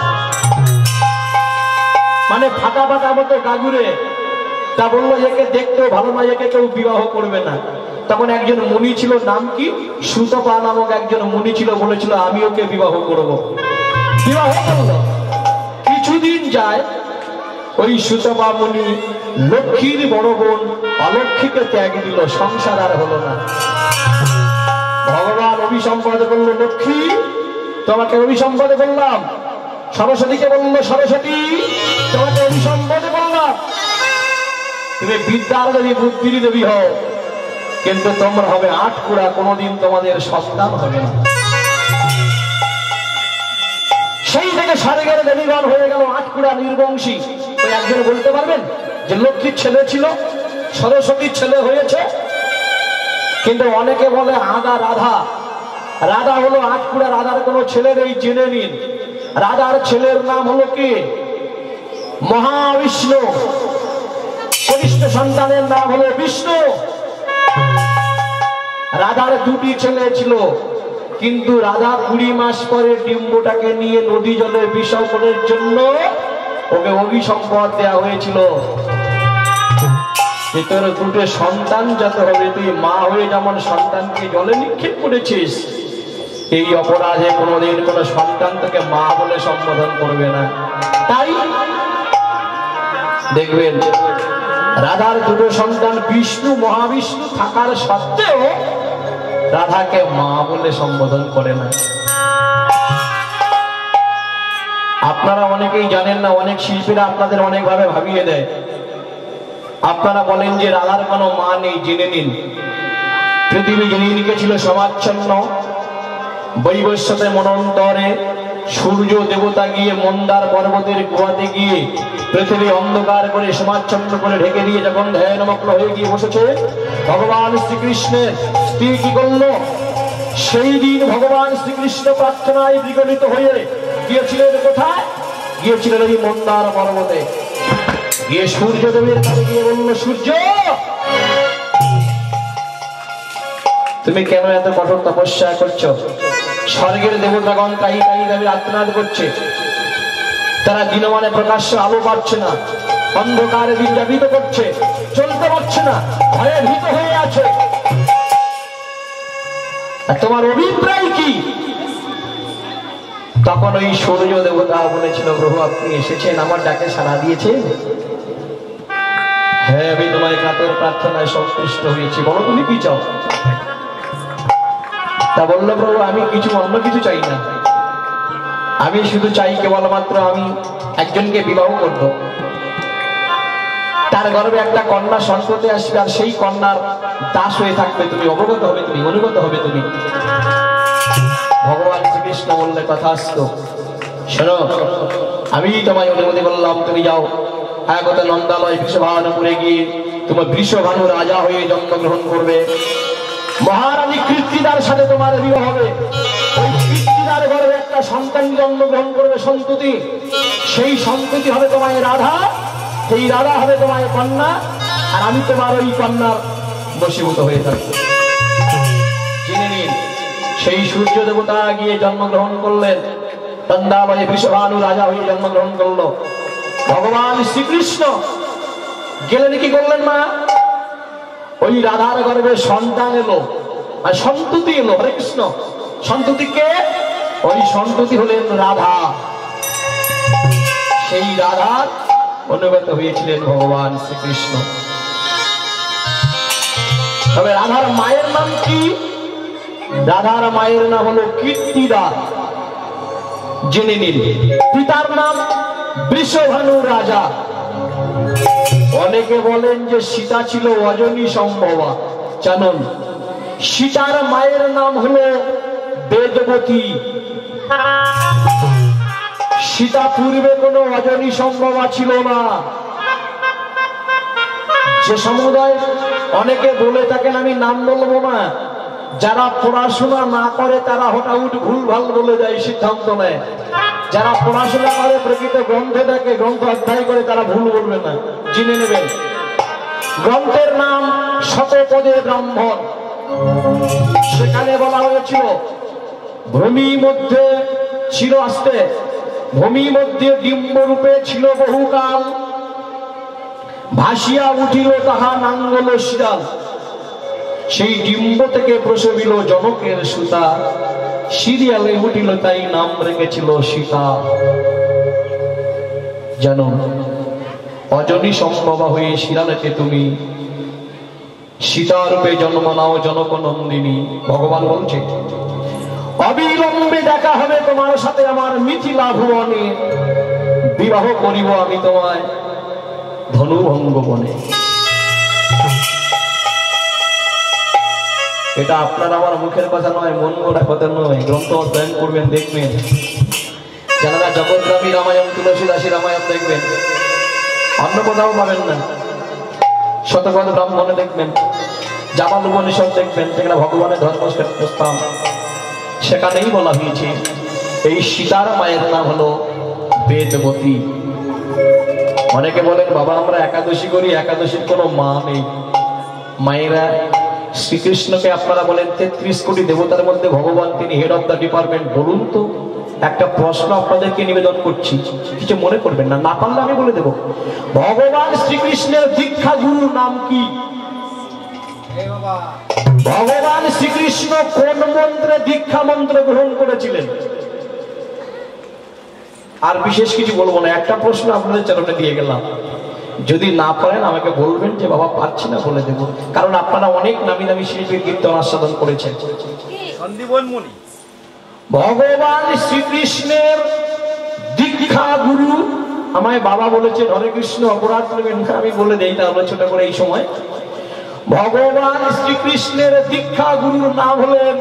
মানে ফাটা ফাটা মতো গাগুরে। তা বললো, একে দেখতেও ভালো না, একে কেউ বিবাহ করবে না। তখন একজন মুনি ছিল, নাম কি? সুতপা নামক একজন মুনি ছিল, বলেছিল আমি ওকে বিবাহ করব। বিবাহ করলো। কিছুদিন যায়, ওই সুতপা মুনি লক্ষ্মীর বড় বোন অলক্ষ্মীকে ত্যাগ দিল, সংসার আর হলো না। ভগবান অভিসম্পাদ করলো, লক্ষ্মী তোমাকে অভিসম্পাদ করলাম, সরস্বতীকে বলল, সরস্বতী তোমাকে অভিসম্বোধন করলাম, তুমি বিদ্যার দেবী, বুদ্ধির দেবী হও, কিন্তু তোমরা হবে আটকুড়া, কোনোদিন তোমাদের সন্তান হবে না। সেই থেকে স্বর্গের দেবীগণ হয়ে গেল আটকুড়া, নির্বংশী। তো একজন বলতে পারবেন যে লক্ষ্মীর ছেলে ছিল, সরস্বতীর ছেলে হয়েছে? কিন্তু অনেকে বলে আদা রাধা, রাধা হলো আটকুড়া, রাধার কোনো ছেলে নেই, জেনে নিন। রাধার ছেলের নাম হলো কি? মহাবিষ্ণু। কনিষ্ঠ সন্তানের নাম হলো বিষ্ণু। রাধার দুটি ছেলে ছিল, কিন্তু রাধা 20 মাস পরে ডিম্বটাকে নিয়ে নদী জলে বিসর্জনের জন্য ওকে অভিসম্পদ দেওয়া হয়েছিল। তোর দুটো সন্তান যত হবে, তুই মা হয়ে যেমন সন্তানকে জলে নিক্ষেপ করেছিস, এই অপরাধে কোনোদিন কোনো সন্তান তোকে মা বলে সম্বোধন করবে না। তাই দেখবেন রাধার দুটো সন্তান বিষ্ণু, মহাবিষ্ণু থাকার সত্ত্বেও রাধাকে মা বলে সম্বোধন করে না। আপনারা অনেকেই জানেন না, অনেক শিল্পীরা আপনাদের অনেকভাবে ভাবিয়ে দেয়। আপনারা বলেন যে রাধার কোনো মা নেই, জেনে নিন। পৃথিবী যিনি লিখেছিল সমাচ্ছন্ন, বৈবস্বতে মনন্তরে সূর্য দেবতা গিয়ে মন্দার পর্বতের গুহাতে গিয়ে পৃথিবী অন্ধকার করে সমাচ্ছন্ন করে ঢেকে দিয়ে যখন ধ্যানমগ্ন হয়ে গিয়ে বসেছে, ভগবান শ্রীকৃষ্ণের স্ত্রী কি করল? সেই দিন ভগবান শ্রীকৃষ্ণ প্রার্থনায় বিগলিত হয়ে গিয়েছিলেন কোথায়? গিয়েছিলেন এই মন্দার পর্বতে, গিয়ে সূর্যদেবের কাছে গিয়ে বলল, সূর্য তুমি কেন এত কঠোর তপস্যা করছো? স্বর্গের দেবতাগণ তাই তাই দাবি আত্মনাদ করছে, তারা দিনমানে প্রকাশ্য আলো পাচ্ছে না, অন্ধকারে দিন যাপিত করছে, চলতে পারছে না, ভয়ে ভীত হয়ে আছে। তোমার অভিপ্রায় কি? তখন ওই সূর্য দেবতা বলেছিল, প্রভু আপনি এসেছেন, আমার ডাকে সাড়া দিয়েছেন। হ্যাঁ, আমি তোমার কাতর প্রার্থনায় সন্তুষ্ট হয়েছি, বলো তুমি কি চাও? তা বলল, প্রভু আমি কিছু অন্য কিছু চাই না, আমি শুধু চাই কেবলমাত্র আমি একজনকে বিবাহ করব, তার গর্ভে একটা কন্যা সন্ততি আসবে, আর সেই কন্যার দাস হয়ে থাকবে তুমি, অবগত হবে তুমি, অনুগত হবে তুমি। ভগবান শ্রীকৃষ্ণ বললে, তথাস্তু, শোনো আমি তোমায় অনুমতি বললাম, তুমি যাও আগত নন্দালয় বৃষভানুপুরে গিয়ে তোমার বৃষভানু রাজা হয়ে জন্মগ্রহণ করবে, মহারানী কীর্তিদার সাথে তোমার বিবাহ হবে, ওই কীর্তিদার গর্ভে একটা সন্তান জন্মগ্রহণ করবে, সন্ততি, সেই সন্ততি হবে তোমায় রাধা, সেই রাধা হবে তোমায় কন্যা, আর আমি তোমার ওই কন্যার বশীভূত হয়ে থাকবো। জেনে নিন, সেই সূর্য দেবতা গিয়ে জন্মগ্রহণ করলেন, নন্দালয়ে বৃষভানু রাজা হয়ে জন্মগ্রহণ করলো। ভগবান শ্রীকৃষ্ণ গেলেন, কি করলেন মা? ওই রাধার গর্ভে সন্তান এলো, আর সন্ততি এলো। হরে কৃষ্ণ। সন্ততিকে, ওই সন্ততি হলেন রাধা। সেই রাধার অনুগত হয়েছিলেন ভগবান শ্রীকৃষ্ণ। তবে রাধার মায়ের নাম কি? রাধার মায়ের নাম হলো কীর্তিদা। জেনে নিন, পিতার নাম বৃষভানু রাজা। অনেকে বলেন যে সীতা ছিল অজনী সম্ভবা, জানুন সীতার মায়ের নাম হলো বেদবতী। সীতা পূর্বে কোনো অজনী সম্ভবা ছিল না। যে সমুদায় অনেকে বলে থাকেন, আমি নাম বলবো না, যারা পড়াশোনা না করে তারা হঠাৎ ভুলভাল বলে যায়, সিদ্ধান্ত নেয়। যারা পড়াশোনা করে, প্রকৃত গ্রন্থে থাকে, গ্রন্থ অধ্যায় করে, তারা ভুল বলবে না, জেনে নেবেন। গ্রন্থের নাম শতপদে ব্রাহ্মণ। সেখানে বলা হয়েছিল, ভূমি মধ্যে ছিল আসতে, ভূমি মধ্যে ডিম্ব রূপে ছিল বহুকাল, ভাসিয়া উঠিল তাহা নাঙ্গল শিরাল, সেই ডিম্ব থেকে প্রসবিল জনকের সুতা, সিরিয়ালে উঠিল তাই নাম রেখেছিল সীতা। জানো, অজনী সম্ভবা হয়ে শিরালেতে তুমি সীতারূপে জন্ম নাও জনক নন্দিনী। ভগবান বলছে, অবিলম্বে দেখা হবে তোমার সাথে আমার মিথিলা ভুবনে, বিবাহ করিব আমি তোমায় ধনুভঙ্গ বনে। এটা আপনার আমার মুখের কথা নয়, মন গড়া কথা নয়, গ্রন্থ অধ্যয়ন করবেন, দেখবেন। যারা জগৎরামী রামায়ণ, তুলসীদাসী রামায়ণ দেখবেন, অন্য কোথাও পাবেন না। শতপথ ব্রাহ্মণে দেখবেন, জামাল উপনিষদ দেখবেন, যেখানে ভগবানের ধর্মক্ষেত্র স্থান, সেখানেই বলা হয়েছে এই সীতার মায়ের নাম হলো বেদবতী। অনেকে বলেন বাবা আমরা একাদশী করি, একাদশীর কোনো মা নেই। মায়েরা শ্রীকৃষ্ণকে আপনারা বলেন 33 কোটি দেবতার মধ্যে ভগবান, তিনি হেড অফ দ্য ডিপার্টমেন্ট। বলুন তো, একটা প্রশ্ন আপনাদেরকে নিবেদন করছি, কিছু মনে করবেন না, না পারলে আমি বলে দেব। ভগবান শ্রীকৃষ্ণের দীক্ষা গুরুর নাম কি? ভগবান শ্রীকৃষ্ণ কোন মন্ত্রে দীক্ষা মন্ত্র গ্রহণ করেছিলেন? আর বিশেষ কিছু বলবো না, একটা প্রশ্ন আপনাদের চরণে দিয়ে গেলাম। যদি না পারেন আমাকে বলবেন যে বাবা পারছি না, বলে দেব। কারণ আপনারা অনেক নামি নামি শিল্পীর কীর্তন আস্বাদন করেছেন। ভগবান শ্রীকৃষ্ণের দীক্ষা গুরু, আমায় বাবা বলেছেন হরে কৃষ্ণ, অপরাধ করবেন না, আমি বলে দেই তাহলে ছোট করে এই সময়। ভগবান শ্রীকৃষ্ণের দীক্ষা গুরুর নাম হলেন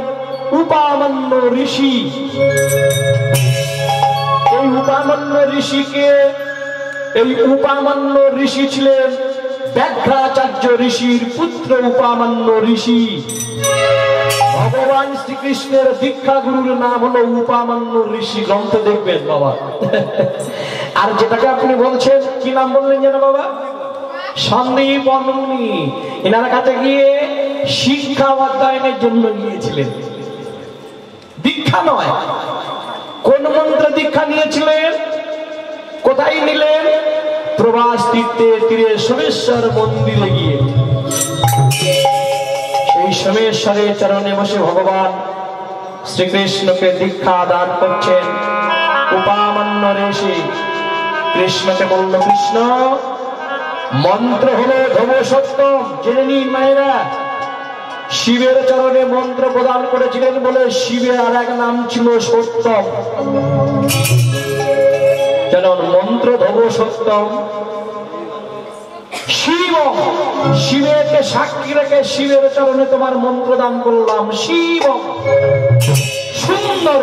উপামন্য ঋষি। এই উপামন্য ঋষিকে, এই উপামন্য ঋষি ছিলেন ব্যাঘ্রাচার্য ঋষির পুত্র উপামন্য ঋষি। ভগবান শ্রীকৃষ্ণের দীক্ষা গুরুর নাম হলো উপামন্য ঋষি, গ্রন্থ দেখবেন বাবা। আর যেটাকে আপনি বলছেন কি নাম বললেন যেন বাবা? সন্দীপন মুনি। এনার কাছে গিয়ে শিক্ষা অধ্যয়নের জন্য গিয়েছিলেন, দীক্ষা নয়। কোন মন্ত্র দীক্ষা নিয়েছিলেন? কোথায় নিলেন? প্রবাস তীর্থের তীরে সোমেশ্বর মন্দিরে গিয়ে। সেই সোমেশ্বরের চরণে বসে ভগবান শ্রীকৃষ্ণকে দীক্ষা দান করছেন উপামন্য ঋষি। কৃষ্ণকে বলল, কৃষ্ণ মন্ত্র হলো ধ্রুব সত্যম, জেনে নিন মায়েরা। শিবের চরণে মন্ত্র প্রদান করেছিলেন বলে শিবের আর এক নাম ছিল সত্যম। যেমন মন্ত্র ধ্রুব সত্যম, শিব, শিবেরকে সাক্ষী রেখে শিবের চরণে তোমার মন্ত্র দান করলাম। শিব সুন্দর,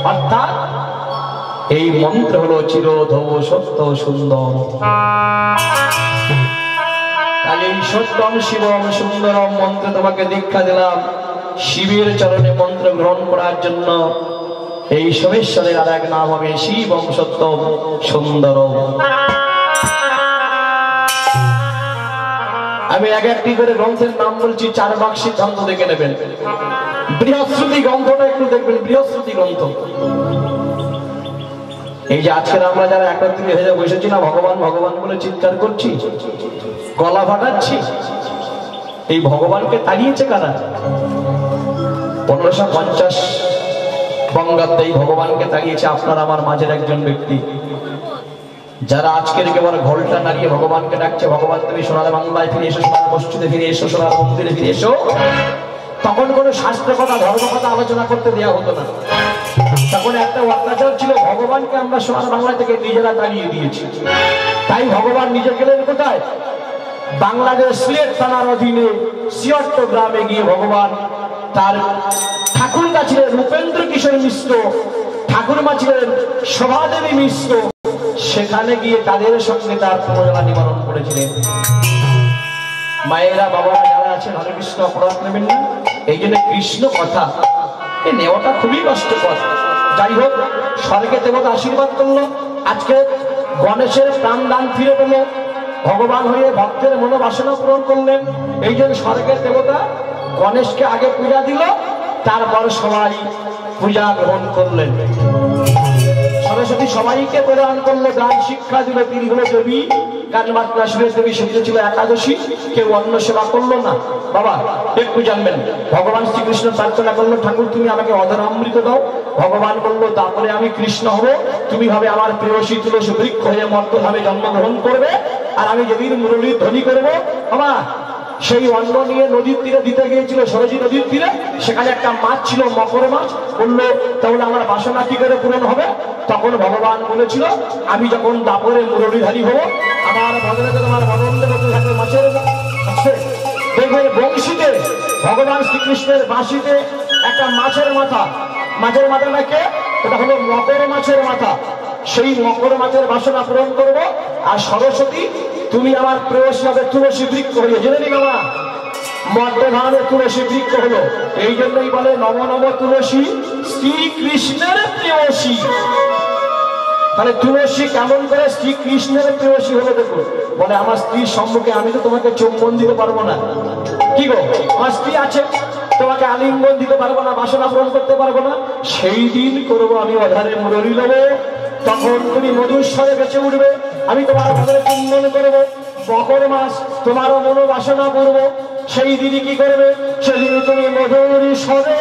অর্থাৎ এই মন্ত্র হলো চিরধ্রুব সত্য সুন্দর। এই সত্যম শিবম সুন্দরম মন্ত্র তোমাকে দীক্ষা দিলাম। শিবের চরণে মন্ত্র গ্রহণ করার জন্য এই সোমেশ্বরের আর এক নাম হবে শিবম সত্যম সুন্দরম। আমি এক একটি করে গ্রন্থের নাম বলছি, 4 ভাগ সিদ্ধান্ত দেখে নেবেন। বৃহস্পতি গ্রন্থটা একটু দেখবেন, বৃহস্পতি গ্রন্থ। এই যে আজকের আমরা যারা একত্রিত হয়ে বসেছি না, ভগবান ভগবান বলে চিৎকার করছি, গলা ফাটাচ্ছি, এই ভগবানকে তাড়িয়েছে কারা? 1550 বঙ্গাব্দে এই ভগবানকে তাড়িয়েছে আপনার আমার মাঝের একজন ব্যক্তি। যারা আজকের একেবারে ঘোলটা নাড়িয়ে ভগবানকে ডাকছে, ভগবান তুমি সোনার বাংলায় ফিরে এসো, সোনার মসজিদে ফিরে এসো, সোনার মন্দিরে ফিরে এসো, তখন কোনো শাস্ত্র কথা ধর্ম কথা আলোচনা করতে দেওয়া হতো না। তখন একটা অত্যাচার ছিল, ভগবানকে আমরা সোনার বাংলা থেকে নিজেরা তাড়িয়ে দিয়েছি। তাই ভগবান নিজে গেলেন কোথায়? বাংলাদেশ সিলেট থানার অধীনে সিয়ট্ট গ্রামে গিয়ে ভগবান তার ঠাকুরদা ছিলেন উপেন্দ্র কিশোর মিশ্র, ঠাকুরমা ছিলেন শোভাদেবী মিশ্র, সেখানে গিয়ে তাদের সঙ্গে তার প্রয়োজনা নিবারণ করেছিলেন। মায়েরা বাবারা যারা আছেন হরে কৃষ্ণ, অপরাধ নেবেন না। এই জন্য কৃষ্ণ কথা এ নেওয়াটা খুবই কষ্টকর। যাই হোক, স্বর্গে দেবতা আশীর্বাদ করলো, আজকে গণেশের প্রাণদান ফিরে পেল, ভগবান হয়ে ভক্তের মনোবাসনা পূরণ করলেন। এই জন্য স্বর্গের দেবতা গণেশকে আগে পূজা দিল, তারপর সবাই পূজা গ্রহণ করলেন। সরস্বতী সবাইকে প্রদান করলো, গান শিক্ষা দিল, তিনি হলো দেবী, গান বাজনা সুরেশ দেবী, সেগুলো ছিল একাদশী। কেউ অন্য সেবা করলো না। বাবা একটু জানবেন, ভগবান শ্রীকৃষ্ণ প্রার্থনা করলো, ঠাকুর তুমি আমাকে অধরামৃত দাও। ভগবান বললো তারপরে আমি কৃষ্ণ হব, তুমি হবে আমার প্রেয়সী তুলসী বৃক্ষ হয়ে মর্তভাবে জন্মগ্রহণ করবে, আর আমি যেদিন মুরলীর ধ্বনি করবো, বাবা সেই অন্ন নিয়ে নদীর তীরে দিতে গিয়েছিল, সরজী নদীর তীরে। সেখানে একটা মাছ ছিল, মকর মাছ। বললো তাহলে আমার বাসনা কি করে পূরণ হবে? তখন ভগবান বলেছিল, আমি যখন দাপরে মুরলীধারী হব, আমার বদলে তোমার বদলে থাকবে মাছের আছে। দেখবে বংশীতে ভগবান শ্রীকৃষ্ণের বাঁশিতে একটা মাছের মাথা, মাছের মাথাটাকে ওটা হলো মকর মাছের মাথা। সেই মকর মাছের বাসনা পূরণ করব। আর সরস্বতী তুমি আমার প্রেয়সী হবে, তুলসী বৃক্ষ হয়ে জেনে নি বাবা, মর্দধানে তুলসী বৃক্ষ হলো। এই জন্যই বলে নম নম তুলসী শ্রীকৃষ্ণের প্রেয়সী। তাহলে তুলসী কেমন করে শ্রীকৃষ্ণের প্রেয়সী হলো? দেখো, বলে আমার স্ত্রীর সম্মুখে আমি তো তোমাকে চুম্বন দিতে পারবো না। কি গো, আমার স্ত্রী আছে, তোমাকে আলিঙ্গন দিতে পারবো না, বাসনা পূরণ করতে পারবো না। সেই দিন করবো আমি অধারে মুরলী নেবো, তখন তুমি মধুস্বরে বেঁচে উঠবে, আমি তোমার অধারে চুম্বন করবো। মকর মাস তোমারও মনোবাসনা করবো। সেই দিনই কি করবে? সেদিন তুমি মধুর স্বরে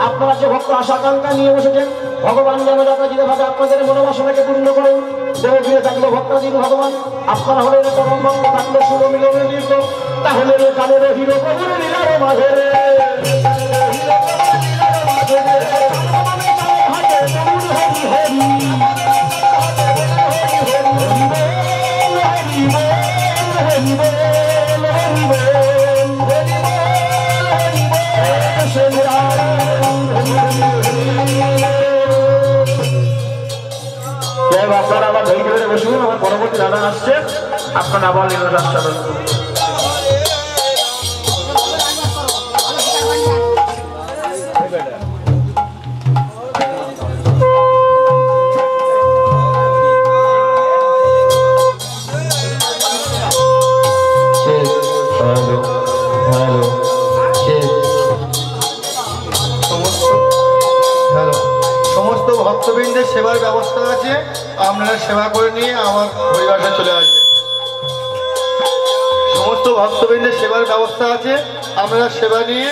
আপনারা যে ভক্ত আশাকাঙ্ক্ষা নিয়ে বসেছেন, ভগবান যেন যথাযথ ভাবে আপনাদের মনোবাসনাকে পূর্ণ করেন। দেবগিরে থাকলো ভক্তাধীন ভগবান, আপনারা হলেন পরম ভক্ত, থাকলো শুভ মিলনের তীর্থ, তাহলে কালের হিরো প্রভুর লীলার মাঝে আপনারা আবার ধৈর্য ধরে বসুন, আমার পরবর্তী দাদা আসছে, আপনারা আবার লীলার ভক্তবৃন্দের সেবার ব্যবস্থা আছে, আপনারা সেবা করে নিয়ে আমার পরিবারে চলে আসবেন। সমস্ত ভক্তবৃন্দের সেবার ব্যবস্থা আছে, আপনারা সেবা নিয়ে